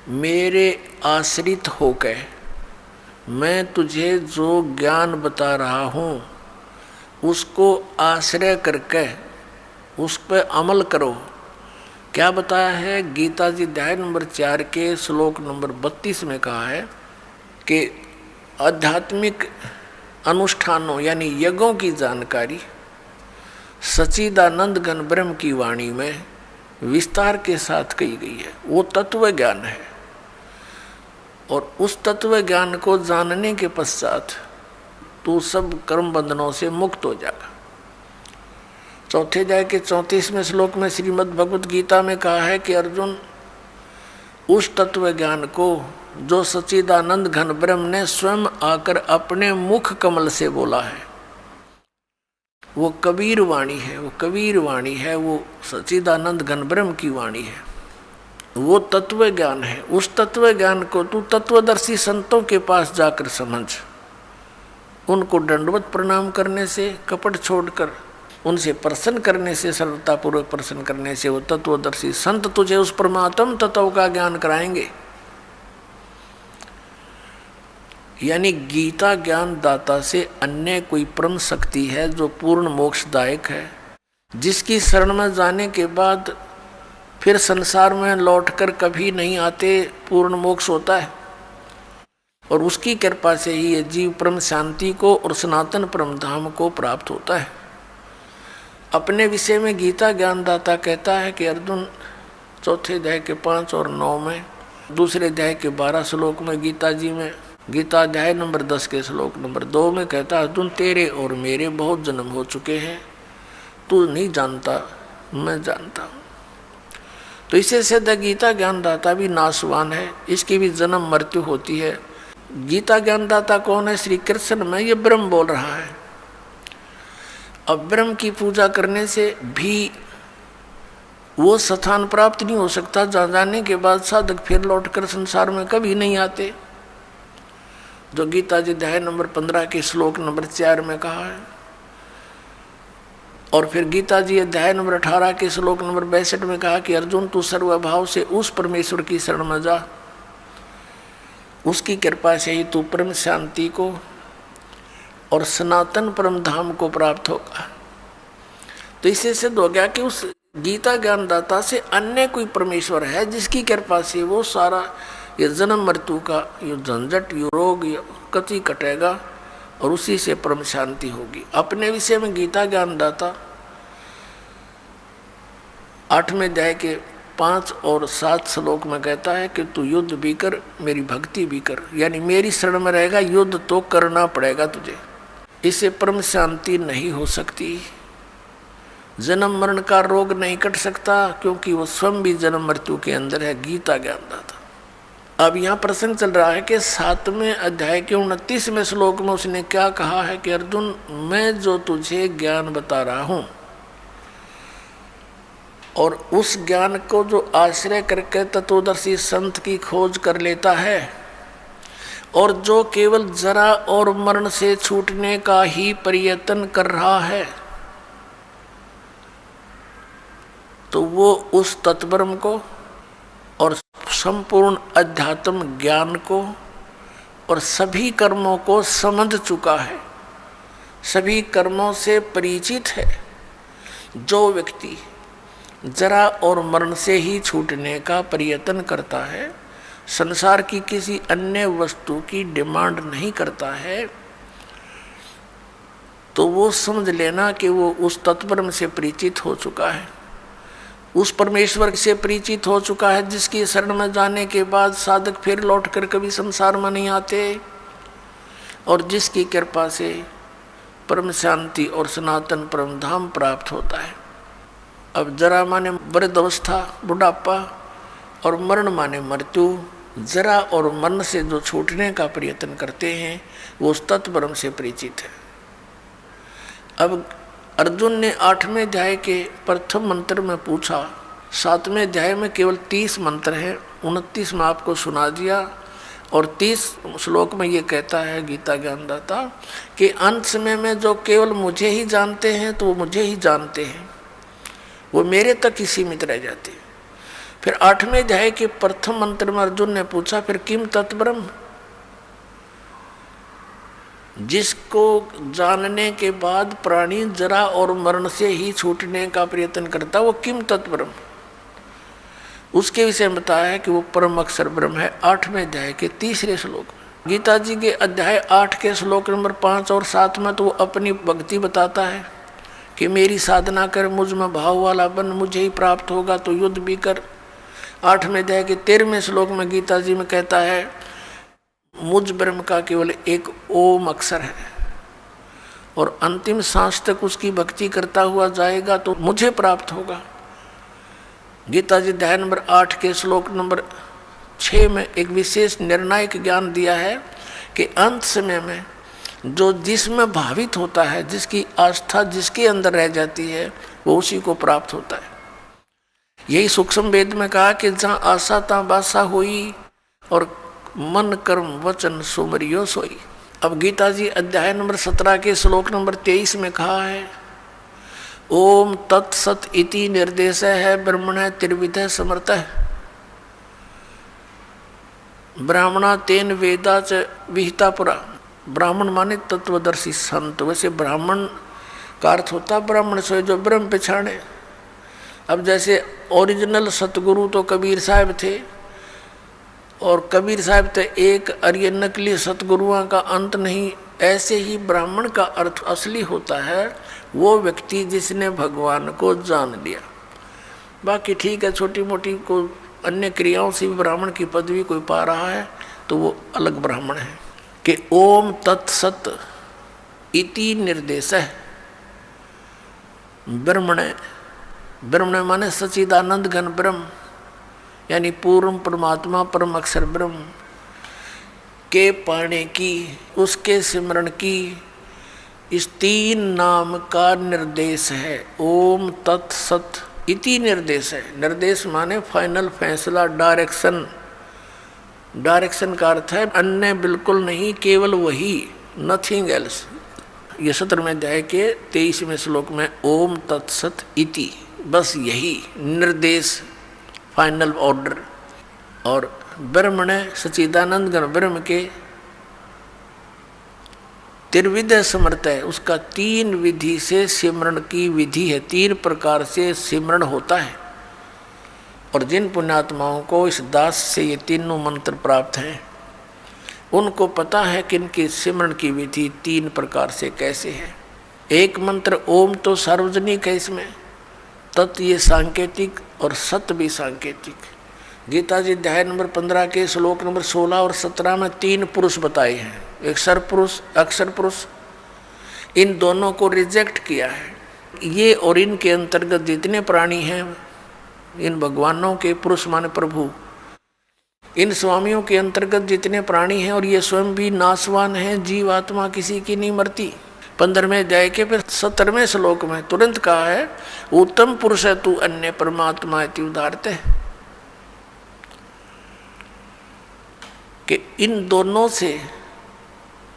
मेरे आश्रित होकर मैं तुझे जो ज्ञान बता रहा हूँ उसको आश्रय करके उस पर अमल करो। क्या बताया है? गीता जी अध्याय नंबर 4 के श्लोक नंबर 32 में कहा है कि आध्यात्मिक अनुष्ठानों यानी यज्ञों की जानकारी सच्चिदानंद घन ब्रह्म की वाणी में विस्तार के साथ कही गई है। वो तत्व ज्ञान है और उस तत्व ज्ञान को जानने के पश्चात तू सब कर्म बंधनों से मुक्त हो जाएगा। चौथे अध्याय के 34वें श्लोक में श्रीमद् भगवत गीता में कहा है कि अर्जुन, उस तत्व ज्ञान को जो सच्चिदानंद घन ब्रह्म ने स्वयं आकर अपने मुख कमल से बोला है, वो कबीर वाणी है, वो कबीर वाणी है, वो सच्चिदानंद घन ब्रह्म की वाणी है, वो तत्व ज्ञान है। उस तत्व ज्ञान को तू तत्वदर्शी संतों के पास जाकर समझ। उनको दंडवत प्रणाम करने से, कपट छोड़कर उनसे प्रसन्न करने से, सरलतापूर्वक प्रसन्न करने से वो तत्वदर्शी संत तुझे उस परमात्म तत्व का ज्ञान कराएंगे। यानी गीता ज्ञान दाता से अन्य कोई परम शक्ति है जो पूर्ण मोक्षदायक है, जिसकी शरण में जाने के बाद फिर संसार में लौटकर कभी नहीं आते, पूर्ण मोक्ष होता है। और उसकी कृपा से ही ये जीव परम शांति को और सनातन परम धाम को प्राप्त होता है। अपने विषय में गीता ज्ञानदाता कहता है कि अर्जुन, चौथे अध्याय के 5 और 9 में, दूसरे अध्याय के 12 श्लोक में गीता जी में, गीता अध्याय नंबर 10 के श्लोक नंबर 2 में कहता है, अर्जुन तेरे और मेरे बहुत जन्म हो चुके हैं, तू नहीं जानता, मैं जानता हूँ। तो इससे सिद्ध गीता ज्ञानदाता भी नाशवान है, इसकी भी जन्म मृत्यु होती है। गीता ज्ञानदाता कौन है? श्री कृष्ण में ये ब्रह्म बोल रहा है। अब ब्रह्म की पूजा करने से भी वो स्थान प्राप्त नहीं हो सकता जहाँ जाने के बाद साधक फिर लौटकर संसार में कभी नहीं आते, जो गीता जी अध्याय नंबर 15 के श्लोक नंबर 4 में कहा है। और फिर गीता जी अध्याय नंबर 18 के श्लोक नंबर 62 में कहा कि अर्जुन, तू सर्वभाव से उस परमेश्वर की शरण में जा, उसकी कृपा से ही तू परम शांति को और सनातन परम धाम को प्राप्त होगा। तो इससे सिद्ध हो गया कि उस गीता ज्ञानदाता से अन्य कोई परमेश्वर है जिसकी कृपा से वो सारा ये जन्म मृत्यु का ये झंझट ये रोग ये कति कटेगा और उसी से परम शांति होगी। अपने विषय में गीता ज्ञानदाता 8वें अध्याय के 5 और 7 श्लोक में कहता है कि तू युद्ध भी कर मेरी भक्ति भी कर, यानी मेरी शरण में रहेगा, युद्ध तो करना पड़ेगा तुझे, इससे परम शांति नहीं हो सकती। जन्म मरण का रोग नहीं कट सकता क्योंकि वो स्वयं भी जन्म मृत्यु के अंदर है, गीता ज्ञानदाता। अब यहाँ प्रसंग चल रहा है कि 7वें अध्याय के 29वें श्लोक में उसने क्या कहा है कि अर्जुन, मैं जो तुझे ज्ञान बता रहा हूं और उस ज्ञान को जो आश्रय करके तत्वदर्शी संत की खोज कर लेता है और जो केवल जरा और मरण से छूटने का ही प्रयत्न कर रहा है, तो वो उस तत्ब्रह्म को और संपूर्ण अध्यात्म ज्ञान को और सभी कर्मों को समझ चुका है, सभी कर्मों से परिचित है। जो व्यक्ति जरा और मरण से ही छूटने का प्रयत्न करता है, संसार की किसी अन्य वस्तु की डिमांड नहीं करता है, तो वो समझ लेना कि वो उस तत्ब्रह्म से परिचित हो चुका है, उस परमेश्वर से परिचित हो चुका है जिसकी शरण में जाने के बाद साधक फिर लौट कर कभी संसार में नहीं आते और जिसकी कृपा से परम शांति और सनातन परम धाम प्राप्त होता है। अब जरा माने वृद्ध अवस्था बुढ़ापा और मरण माने मृत्यु। जरा और मरण से जो छूटने का प्रयत्न करते हैं वो उस तत्ब्रह्म से परिचित है। अब अर्जुन ने 8वें अध्याय के प्रथम मंत्र में पूछा, 7वें अध्याय में केवल 30 मंत्र हैं, 29 में आपको सुना दिया और 30 श्लोक में ये कहता है गीता ज्ञानदाता कि अंत समय में जो केवल मुझे ही जानते हैं तो वो मुझे ही जानते हैं, वो मेरे तक ही सीमित रह जाते हैं। फिर 8वें अध्याय के प्रथम मंत्र में अर्जुन ने पूछा, फिर किम तत्ब्रह्म, जिसको जानने के बाद प्राणी जरा और मरण से ही छूटने का प्रयत्न करता, वो किम तत्ब्रह्म, उसके विषय में बताया है कि वो परम अक्षर ब्रह्म है। 8वें अध्याय के 3रे श्लोक में। गीता जी के अध्याय 8 के श्लोक नंबर 5 और 7 में तो वो अपनी भक्ति बताता है कि मेरी साधना कर, मुझ में भाव वाला बन, मुझे ही प्राप्त होगा, तो युद्ध भी कर। 8वें अध्याय के 13वें श्लोक में गीता जी में कहता है मुझ ब्रह्म का केवल एक ओम अक्षर है और अंतिम सांस तक उसकी भक्ति करता हुआ जाएगा तो मुझे प्राप्त होगा। गीता जी अध्याय नंबर 8 के श्लोक नंबर 6 में एक विशेष निर्णायक ज्ञान दिया है कि अंत समय में जो जिसमें भावित होता है, जिसकी आस्था जिसके अंदर रह जाती है, वो उसी को प्राप्त होता है। यही सूक्ष्म वेद में कहा कि जहाँ आशा तहाँ बासा हुई और मन कर्म वचन सुमरियो सोई। अब गीता जी अध्याय नंबर 17 के श्लोक नंबर 23 में कहा है ओम तत्सत इति निर्देश है ब्रह्मण त्रिविध समर्थ ब्राह्मणा तेन वेदा च विहिता पुरा। ब्राह्मण माने तत्वदर्शी संत, वैसे ब्राह्मण का अर्थ होता ब्राह्मण सोए जो ब्रह्म पहचाने। अब जैसे ओरिजिनल सतगुरु तो कबीर साहब थे और कबीर साहब तो एक और ये नकली सतगुरुओं का अंत नहीं, ऐसे ही ब्राह्मण का अर्थ असली होता है वो व्यक्ति जिसने भगवान को जान लिया। बाकी ठीक है, छोटी मोटी को अन्य क्रियाओं से भी ब्राह्मण की पदवी कोई पा रहा है तो वो अलग ब्राह्मण है। कि ओम तत्सत इति निर्देश है ब्रह्मण। ब्रह्मण माने सच्चिदानंद घन ब्रह्म, यानी पूर्ण परमात्मा परम अक्षर ब्रह्म के पाने की, उसके सिमरण की इस 3 नाम का निर्देश है। ओम तत्सत इति निर्देश है। निर्देश माने फाइनल फैसला, डायरेक्शन। डायरेक्शन का अर्थ है अन्य बिल्कुल नहीं, केवल वही, नथिंग एल्स। ये 17वें अध्याय के 23वें श्लोक में ओम तत्सत इति, बस यही निर्देश, फाइनल ऑर्डर। और ब्रह्म ने सच्चिदानंद घन ब्रह्म के त्रिविध समर्थ है, उसका 3 विधि से सिमरण की विधि है, 3 प्रकार से सिमरण होता है। और जिन पुण्यात्माओं को इस दास से ये तीनों मंत्र प्राप्त हैं, उनको पता है कि इनकी सिमरण की विधि 3 प्रकार से कैसे है। एक मंत्र ओम तो सार्वजनिक है, इसमें तत् ये सांकेतिक और सत भी सांकेतिक। गीता जी अध्याय नंबर 15 के श्लोक नंबर 16 और 17 में 3 पुरुष बताए हैं, एक सर पुरुष, अक्षर पुरुष। इन दोनों को रिजेक्ट किया है। ये और इनके अंतर्गत जितने प्राणी हैं, इन भगवानों के, पुरुष माने प्रभु, इन स्वामियों के अंतर्गत जितने प्राणी हैं, और ये स्वयं भी नाशवान हैं, जीव आत्मा किसी की नहीं मरती। 15वें अध्याय के फिर 17वें श्लोक में तुरंत कहा है, उत्तम पुरुष है तू अन्य परमात्मा इति उदाहरते, कि इन दोनों से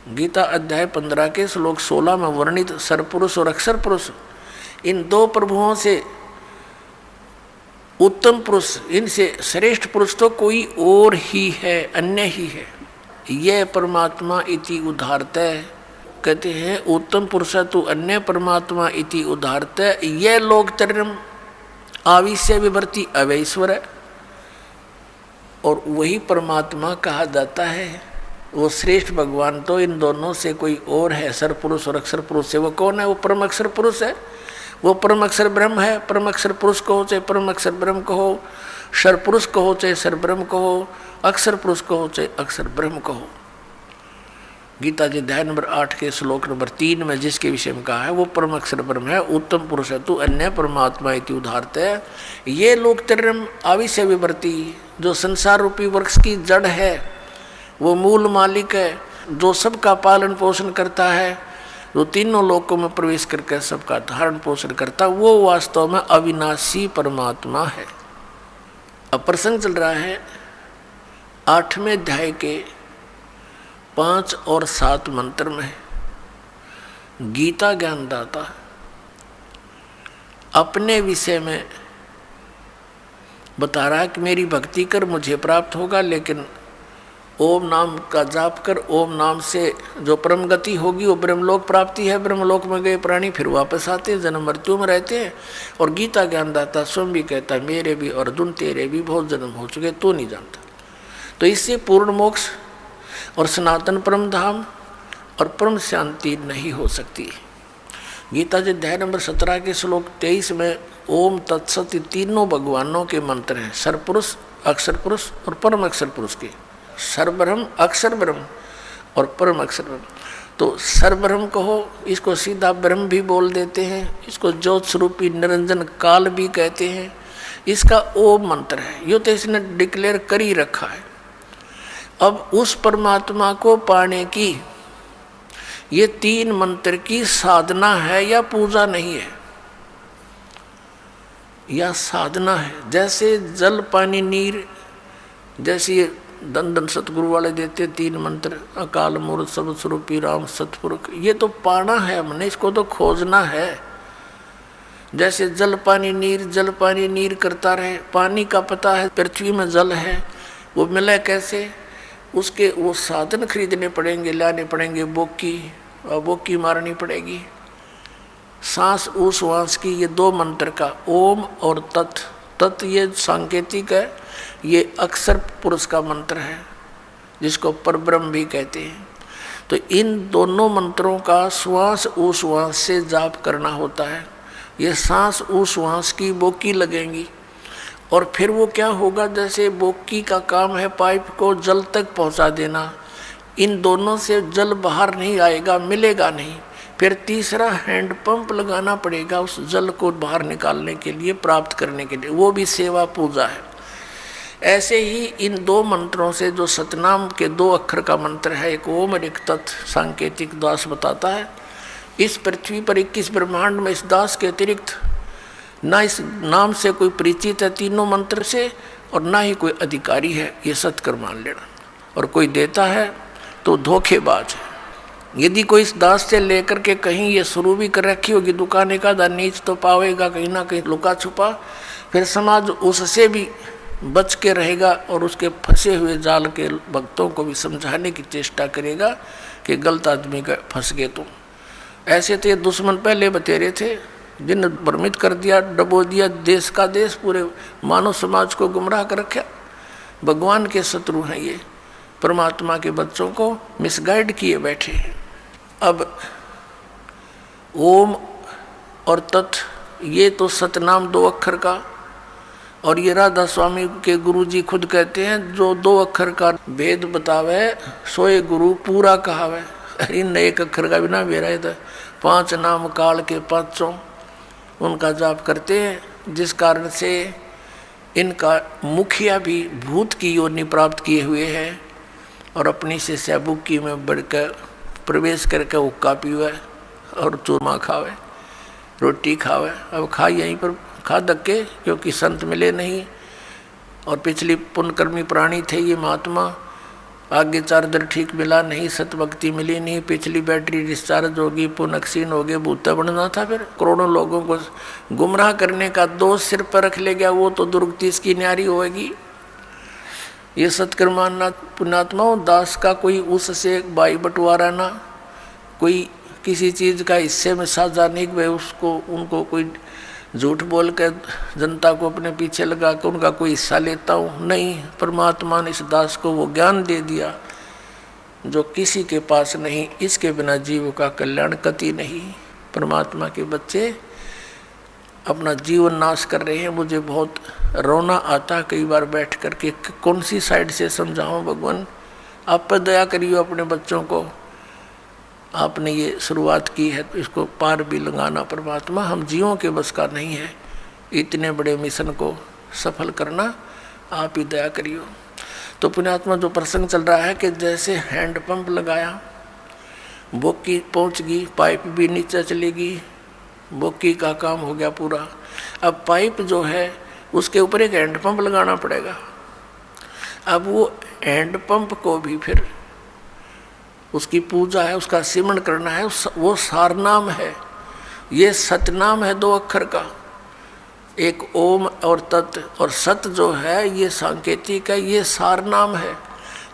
गीता अध्याय 15 के श्लोक 16 में वर्णित सरपुरुष और अक्षर पुरुष, इन 2 प्रभुओं से उत्तम पुरुष, इनसे श्रेष्ठ पुरुष तो कोई और ही है, अन्य ही है। यह परमात्मा इति उदाहरते, कहते हैं उत्तम पुरुष तू अन्य परमात्मा इति उदाहरते, यह लोक तरम आविश्य विवर्ती अवैश्वर है। और वही परमात्मा कहा जाता है, वो श्रेष्ठ भगवान तो इन दोनों से कोई और है, सर पुरुष और अक्षर पुरुष से। वो कौन है? वो परम अक्षर पुरुष है, वो परम अक्षर ब्रह्म है। परम अक्षर पुरुष कहो चाहे परम अक्षर ब्रह्म कहो, सर पुरुष कहो चाहे सर ब्रह्म कहो, अक्षर पुरुष कहो चाहे अक्षर ब्रह्म कहो। गीता जी अध्याय नंबर 8 के श्लोक नंबर 3 में जिसके विषय में कहा है, वो परम अक्षर ब्रह्म है, उत्तम पुरुष है तू अन्य परमात्मा इति उदाहरते है। ये लोक तरम आविश्य विवर्ती, जो संसार रूपी वृक्ष की जड़ है, वो मूल मालिक है, जो सबका पालन पोषण करता है, जो तीनों लोकों में प्रवेश करके सबका धारण पोषण करता, वो वास्तव में अविनाशी परमात्मा है। अब प्रसंग चल रहा है 8वें अध्याय के 5 और 7 मंत्र में। गीता ज्ञानदाता अपने विषय में बता रहा है कि मेरी भक्ति कर मुझे प्राप्त होगा, लेकिन ओम नाम का जाप कर, ओम नाम से जो परम गति होगी वो ब्रह्मलोक प्राप्ति है। ब्रह्मलोक में गए प्राणी फिर वापस आते हैं, जन्म मृत्यु में रहते हैं। और गीता ज्ञानदाता स्वयं भी कहता है, मेरे भी अर्जुन तेरे भी बहुत जन्म हो चुके, तो नहीं जानता। तो इससे पूर्ण मोक्ष और सनातन परम धाम और परम शांति नहीं हो सकती। गीता जी अध्याय नंबर 17 के श्लोक 23 में ओम तत्सत तीनों भगवानों के मंत्र हैं, सरपुरुष, अक्षर पुरुष और परम अक्षर पुरुष के। सर्वब्रह्म, अक्षर ब्रह्म और परम अक्षर ब्रह्म। तो सर्वब्रह्म कहो, इसको सीधा ब्रह्म भी बोल देते हैं, इसको ज्योत स्वरूपी निरंजन काल भी कहते हैं। इसका ओम मंत्र है, यो तो इसने डिक्लेयर कर ही रखा है। अब उस परमात्मा को पाने की ये 3 मंत्र की साधना है या पूजा नहीं है, या साधना है। जैसे जल पानी नीर, जैसे दन दन सतगुरु वाले देते 3 मंत्र, अकाल मूर्त सब स्वरूपी राम सतपुरुष, ये तो पाना है हमने, इसको तो खोजना है। जैसे जल पानी नीर करता रहे, पानी का पता है पृथ्वी में जल है, वो मिले कैसे, उसके वो साधन खरीदने पड़ेंगे, लाने पड़ेंगे, बोकी मारनी पड़ेगी, सांस उस वास की। ये 2 मंत्र का ओम और तत् ये सांकेतिक है, ये अक्षर पुरुष का मंत्र है जिसको परब्रह्म भी कहते हैं। तो इन दोनों मंत्रों का श्वास उश्वास से जाप करना होता है। ये सांस उश्वास की बोकी लगेंगी और फिर वो क्या होगा, जैसे बोकी का काम है पाइप को जल तक पहुंचा देना, इन दोनों से जल बाहर नहीं आएगा, मिलेगा नहीं। फिर तीसरा हैंड पंप लगाना पड़ेगा उस जल को बाहर निकालने के लिए, प्राप्त करने के लिए, वो भी सेवा पूजा है। ऐसे ही इन 2 मंत्रों से, जो सतनाम के 2 अक्षर का मंत्र है, एक ओम और एक तत्, सांकेतिक दास बताता है इस पृथ्वी पर 21 ब्रह्मांड में इस दास के अतिरिक्त ना इस नाम से कोई परिचित है 3 मंत्र से, और ना ही कोई अधिकारी है, ये सत्कर मान लेना। और कोई देता है तो धोखेबाज है। यदि कोई इस दास से लेकर के कहीं ये शुरू भी कर रखी होगी दुकान, का नीच तो पावेगा कहीं ना कहीं लुका छुपा, फिर समाज उससे भी बच के रहेगा और उसके फंसे हुए जाल के भक्तों को भी समझाने की चेष्टा करेगा कि गलत आदमी का फंस गए तुम। ऐसे तो ये दुश्मन पहले बतेरे थे, जिन भ्रमित कर दिया, डबो दिया देश का देश, पूरे मानव समाज को गुमराह कर रखा। भगवान के शत्रु हैं ये, परमात्मा के बच्चों को मिसगाइड किए बैठे हैं। अब ओम और तत् ये तो सतनाम 2 अक्षर का, और ये राधा स्वामी के गुरुजी खुद कहते हैं जो 2 अक्षर का भेद बतावे सोए गुरु पूरा कहावे। इन 1 अक्षर का बिना बेरा था। 5 नाम काल के 5 उनका जाप करते हैं, जिस कारण से इनका मुखिया भी भूत की योनि प्राप्त किए हुए हैं और अपनी से सैबुकी में बढ़कर प्रवेश करके हुक्का पीवे और चूरमा खावे, रोटी खावे। अब खा यहीं पर खा धक्के, क्योंकि संत मिले नहीं और पिछली पुण्यकर्मी प्राणी थे ये महात्मा। आगे चार्जर ठीक मिला नहीं, सतभक्ति मिली नहीं, पिछली बैटरी डिस्चार्ज होगी, पुनक्सीन हो गए, भूता बनना था। फिर करोड़ों लोगों को गुमराह करने का दोष सिर पर रख ले गया, वो तो दुर्गति इसकी न्यारी होगी। ये सत्कर्माना पुण्यात्माओं, दास का कोई उससे भाई बंटवारा ना, कोई किसी चीज़ का हिस्से में साझा नहीं कि उसको उनको कोई झूठ बोल कर जनता को अपने पीछे लगा कर उनका कोई हिस्सा लेता हूँ, नहीं। परमात्मा ने इस दास को वो ज्ञान दे दिया जो किसी के पास नहीं। इसके बिना जीव का कल्याण कति नहीं। परमात्मा के बच्चे अपना जीवन नाश कर रहे हैं। मुझे बहुत रोना आता कई बार बैठ कर के कौन सी साइड से समझाऊं। भगवान आप पर दया करिए, अपने बच्चों को आपने ये शुरुआत की है तो इसको पार भी लगाना। परमात्मा हम जीवों के बस का नहीं है, इतने बड़े मिशन को सफल करना आप ही दया करियो। तो पुण्यात्मा जो प्रसंग चल रहा है कि जैसे हैंडपंप लगाया, बोकी पहुंच गई, पाइप भी नीचे चलेगी, बोकी का काम हो गया पूरा। अब पाइप जो है उसके ऊपर एक हैंडपंप लगाना पड़ेगा। अब वो हैंडपंप को भी फिर उसकी पूजा है, उसका सिमरण करना है, वो सारनाम है। ये सतनाम है 2 अक्षर का, एक ओम और तत्, और सत जो है ये सांकेतिक है, ये सारनाम है।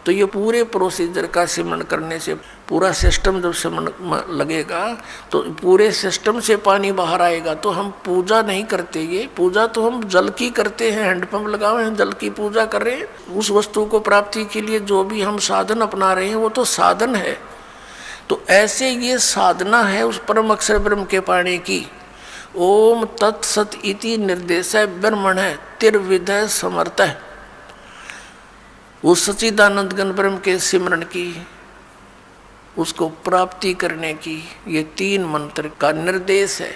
तो ये पूरे प्रोसीजर का सिमरण करने से पूरा सिस्टम जब सिमरण लगेगा तो पूरे सिस्टम से पानी बाहर आएगा। तो हम पूजा नहीं करते, ये पूजा तो हम जल की करते हैं, हैंडपंप लगाए हैं, जल की पूजा कर रहे हैं। उस वस्तु को प्राप्ति के लिए जो भी हम साधन अपना रहे हैं वो तो साधन है। तो ऐसे ये साधना है उस परम अक्षर ब्रह्म के पाने की। ओम तत्सत इति निर्देश ब्रह्मण है तिर्विधय समर्थ है, उस सच्चिदानंद घन ब्रह्म के सिमरण की, उसको प्राप्ति करने की ये 3 मंत्र का निर्देश है।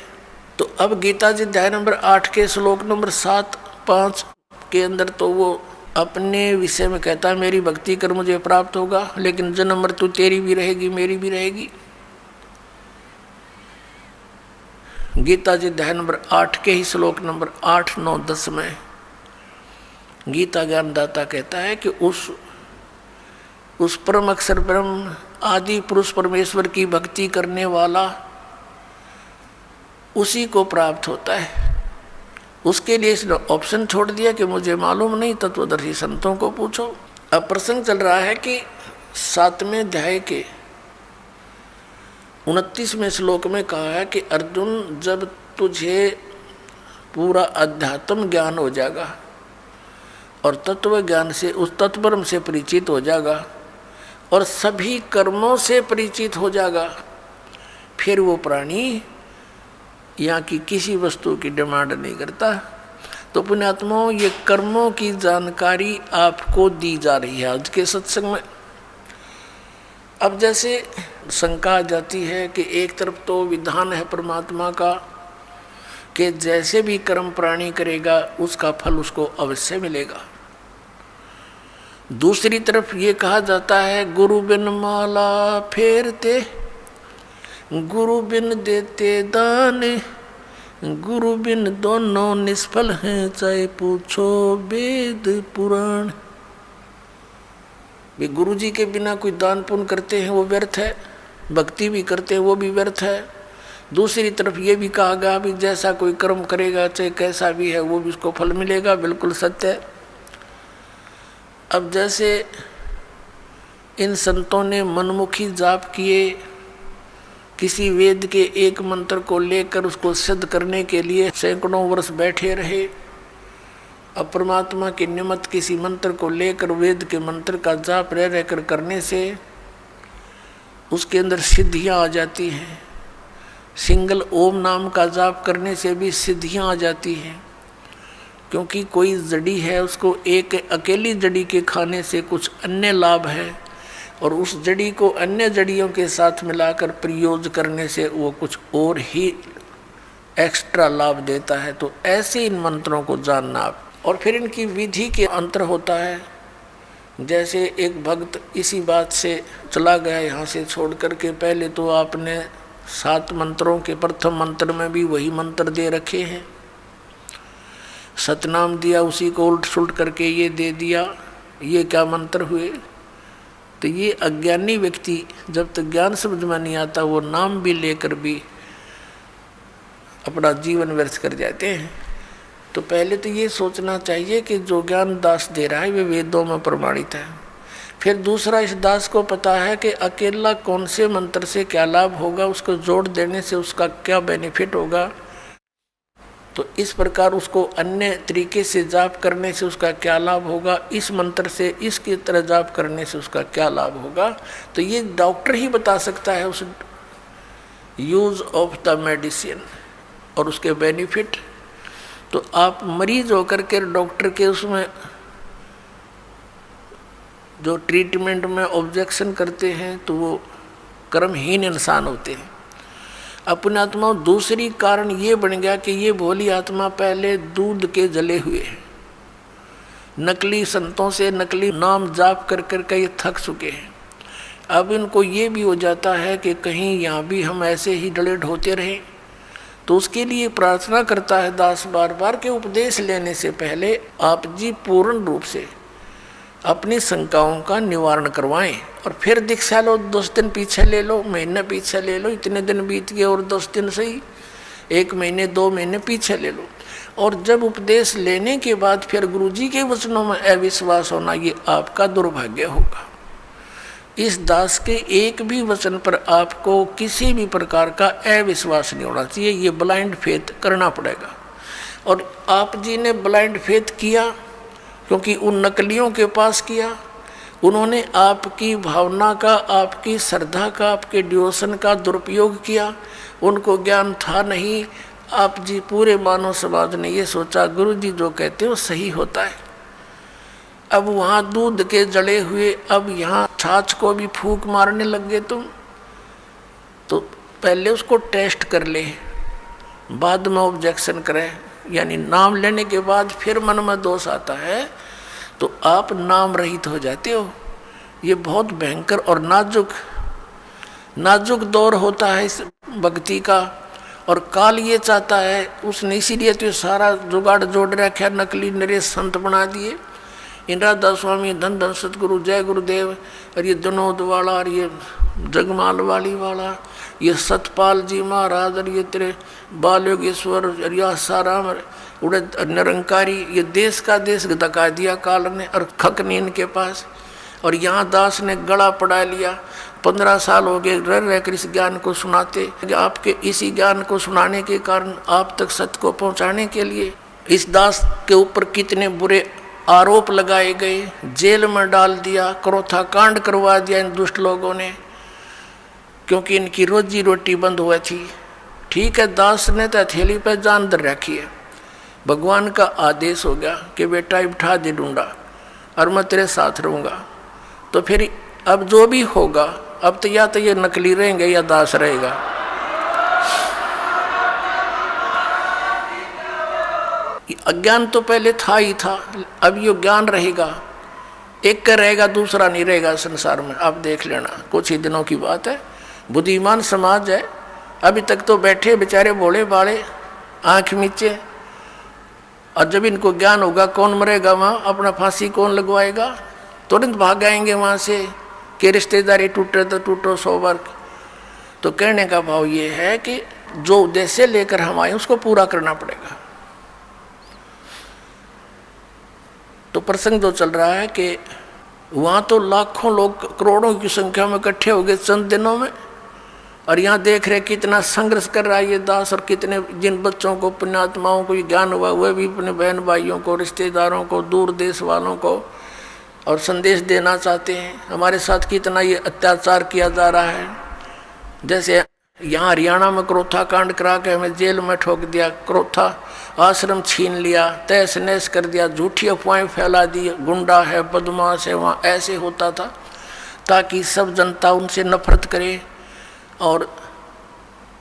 तो अब गीता जी अध्याय नंबर 8 के श्लोक नंबर 7-5 के अंदर तो वो अपने विषय में कहता है मेरी भक्ति कर मुझे प्राप्त होगा, लेकिन जन्म मृत्यु तेरी भी रहेगी मेरी भी रहेगी। गीता जी अध्याय नंबर 8 के ही श्लोक नंबर 8, 9, 10 में गीता ज्ञानदाता कहता है कि उस परम अक्षर ब्रह्म आदि पुरुष परमेश्वर की भक्ति करने वाला उसी को प्राप्त होता है। उसके लिए इसने ऑप्शन छोड़ दिया कि मुझे मालूम नहीं, तत्वदर्शी संतों को पूछो। अब प्रसंग चल रहा है कि 7वें अध्याय के 29वें श्लोक में कहा है कि अर्जुन जब तुझे पूरा अध्यात्म ज्ञान हो जाएगा और तत्व ज्ञान से उस तत्परम से परिचित हो जाएगा और सभी कर्मों से परिचित हो जाएगा, फिर वो प्राणी यहाँ की किसी वस्तु की डिमांड नहीं करता। तो पुण्यात्माओं ये कर्मों की जानकारी आपको दी जा रही है आज के सत्संग में। अब जैसे शंका आ जाती है कि एक तरफ तो विधान है परमात्मा का कि जैसे भी कर्म प्राणी करेगा उसका फल उसको अवश्य मिलेगा, दूसरी तरफ ये कहा जाता है गुरु बिन माला फेरते गुरु बिन देते दान, गुरु बिन दोनों निष्फल हैं चाहे पूछो वेद पुराण। वे गुरु जी के बिना कोई दान पुण्य करते हैं वो व्यर्थ है, भक्ति भी करते हैं वो भी व्यर्थ है। दूसरी तरफ ये भी कहा गया भी जैसा कोई कर्म करेगा चाहे कैसा भी है वो भी उसको फल मिलेगा, बिल्कुल सत्य है। अब जैसे इन संतों ने मनमुखी जाप किए, किसी वेद के एक मंत्र को लेकर उसको सिद्ध करने के लिए सैकड़ों वर्ष बैठे रहे। अब परमात्मा के निमित्त किसी मंत्र को लेकर वेद के मंत्र का जाप रह रहकर करने से उसके अंदर सिद्धियां आ जाती हैं। सिंगल ओम नाम का जाप करने से भी सिद्धियां आ जाती हैं, क्योंकि कोई जड़ी है उसको एक अकेली जड़ी के खाने से कुछ अन्य लाभ है, और उस जड़ी को अन्य जड़ियों के साथ मिलाकर प्रयोग करने से वो कुछ और ही एक्स्ट्रा लाभ देता है। तो ऐसे इन मंत्रों को जानना आप। और फिर इनकी विधि के अंतर होता है। जैसे एक भक्त इसी बात से चला गया यहाँ से छोड़ करके, पहले तो आपने 7 मंत्रों के प्रथम मंत्र में भी वही मंत्र दे रखे हैं, सतनाम दिया, उसी को उल्ट सुलट करके ये दे दिया, ये क्या मंत्र हुए। तो ये अज्ञानी व्यक्ति जब तक ज्ञान समझ में नहीं आता वो नाम भी लेकर भी अपना जीवन व्यर्थ कर जाते हैं। तो पहले तो ये सोचना चाहिए कि जो ज्ञान दास दे रहा है वे वेदों में प्रमाणित है। फिर दूसरा, इस दास को पता है कि अकेला कौन से मंत्र से क्या लाभ होगा, उसको जोड़ देने से उसका क्या बेनिफिट होगा। तो इस प्रकार उसको अन्य तरीके से जाप करने से उसका क्या लाभ होगा, इस मंत्र से इसकी तरह जाप करने से उसका क्या लाभ होगा। तो ये डॉक्टर ही बता सकता है उस यूज ऑफ द मेडिसिन और उसके बेनिफिट। तो आप मरीज होकर के डॉक्टर के उसमें जो ट्रीटमेंट में ऑब्जेक्शन करते हैं तो वो कर्महीन इंसान होते हैं। अपनी आत्मा दूसरी कारण ये बन गया कि ये भोली आत्मा पहले दूध के जले हुए हैं, नकली संतों से नकली नाम जाप कर कर के ये थक चुके हैं। अब इनको ये भी हो जाता है कि कहीं यहाँ भी हम ऐसे ही डले ढोते रहें। तो उसके लिए प्रार्थना करता है दास बार बार के उपदेश लेने से पहले आप जी पूर्ण रूप से अपनी शंकाओं का निवारण करवाएं, और फिर दीक्षा लो। 10 दिन पीछे ले लो, महीना पीछे ले लो, इतने दिन बीत गए और 10 दिन सही, 1 महीने 2 महीने पीछे ले लो। और जब उपदेश लेने के बाद फिर गुरुजी के वचनों में अविश्वास होना, ये आपका दुर्भाग्य होगा। इस दास के एक भी वचन पर आपको किसी भी प्रकार का अविश्वास नहीं होना चाहिए, ये ब्लाइंड फेथ करना पड़ेगा। और आप जी ने ब्लाइंड फेथ किया क्योंकि उन नकलियों के पास किया, उन्होंने आपकी भावना का, आपकी श्रद्धा का, आपके डिवोशन का दुरुपयोग किया। उनको ज्ञान था नहीं। आप जी पूरे मानव समाज ने ये सोचा गुरु जी जो कहते हैं वो सही होता है। अब वहाँ दूध के जड़े हुए, अब यहाँ छाछ को भी फूंक मारने लग गए तुम। तो पहले उसको टेस्ट कर ले, बाद में ऑब्जेक्शन करें। यानी नाम लेने के बाद फिर मन में दोष आता है तो आप नाम रहित हो जाते हो। ये बहुत भयंकर और नाजुक दौर होता है इस भक्ति का। और काल ये चाहता है, उसने इसीलिए तो सारा जुगाड़ जोड़ रखा, नकली नरेश संत बना दिए। इंद्रादास स्वामी, धन धन सतगुरु, जय गुरुदेव, और ये जनोद वाला, और ये जगमाल वाली वाला, ये सतपाल जी महाराज, और ये तेरे बाल योगेश्वर, और यह साराम उड़े निरंकारी, ये देश का देश धका दिया काल ने और खक नहीं इनके पास। और यहाँ दास ने गला पड़ा लिया। 15 साल हो गए रह रहकर इस ज्ञान को सुनाते। आपके इसी ज्ञान को सुनाने के कारण आप तक सत्य को पहुँचाने के लिए इस दास के ऊपर कितने बुरे आरोप लगाए गए, जेल में डाल दिया, क्रोथा कांड करवा दिया इन दुष्ट लोगों ने, क्योंकि इनकी रोजी रोटी बंद हुई थी। ठीक है, दास ने तो हथेली पर जान दर रखी है। भगवान का आदेश हो गया कि बेटा उठा दे डूंडा और मैं तेरे साथ रहूँगा। तो फिर अब जो भी होगा, अब तो ये नकली रहेंगे या दास रहेगा। अज्ञान तो पहले था ही था, अब ये ज्ञान रहेगा। एक का रहेगा, दूसरा नहीं रहेगा संसार में। आप देख लेना, कुछ ही दिनों की बात है। बुद्धिमान समाज है, अभी तक तो बैठे बेचारे भोले भाले आँख मीचे, और जब इनको ज्ञान होगा कौन मरेगा वहाँ, अपना फांसी कौन लगवाएगा, तुरंत भाग आएंगे वहाँ से कि रिश्तेदारी टूटे तो टूटो 100 बार। तो कहने का भाव ये है कि जो उद्देश्य लेकर हम आए उसको पूरा करना पड़ेगा। तो प्रसंग जो चल रहा है कि वहाँ तो लाखों लोग करोड़ों की संख्या में इकट्ठे हो गए चंद दिनों में, और यहाँ देख रहे कितना संघर्ष कर रहा है ये दास, और कितने जिन बच्चों को पुण्यात्माओं को ज्ञान हुआ वह भी अपने बहन भाइयों को, रिश्तेदारों को, दूर देश वालों को और संदेश देना चाहते हैं। हमारे साथ कितना ये अत्याचार किया जा रहा है। जैसे यहाँ हरियाणा में क्रोथा कांड करा के हमें जेल में ठोक दिया, क्रोथा आश्रम छीन लिया, तहस नहस कर दिया, झूठी अफवाहें फैला दी, गुंडा है, बदमाश है। वहाँ ऐसे होता था ताकि सब जनता उनसे नफरत करे और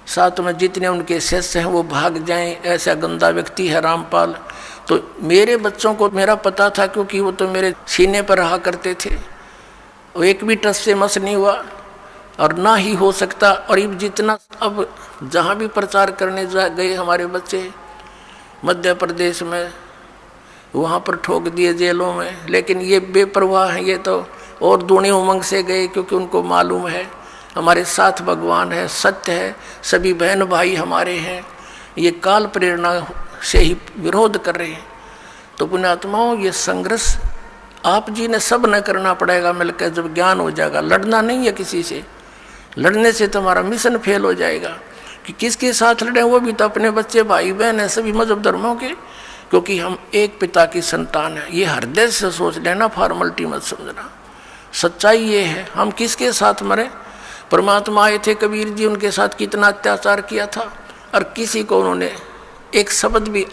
साथ में जितने उनके शिष्य हैं वो भाग जाएं। ऐसा गंदा व्यक्ति है रामपाल। तो मेरे बच्चों को मेरा पता था, क्योंकि वो तो मेरे सीने पर रहा करते थे। वो एक भी टस से मस नहीं हुआ और ना ही हो सकता। और जितना अब जहाँ भी प्रचार करने गए हमारे बच्चे मध्य प्रदेश में, वहाँ पर ठोक दिए जेलों में। लेकिन ये बेपरवाह हैं, ये तो और दूनी उमंग से गए, क्योंकि उनको मालूम है हमारे साथ भगवान है, सत्य है, सभी बहन भाई हमारे हैं। ये काल प्रेरणा से ही विरोध कर रहे हैं। तो पुण्यात्माओं, ये संघर्ष आप जी ने सब न करना पड़ेगा मिलकर। जब ज्ञान हो जाएगा, लड़ना नहीं है किसी से, लड़ने से तुम्हारा मिशन फेल हो जाएगा। कि किसके साथ लड़े, वो भी तो अपने बच्चे भाई बहन हैं, सभी मजहब धर्मों के, क्योंकि हम एक पिता की संतान है। ये हृदय से सोच लेना, फॉर्मेलिटी मत समझना। सच्चाई ये है, हम किसके साथ मरे। परमात्मा आए थे कबीर जी, उनके साथ कितना अत्याचार किया था और किसी को उन्होंने एक शब्द भी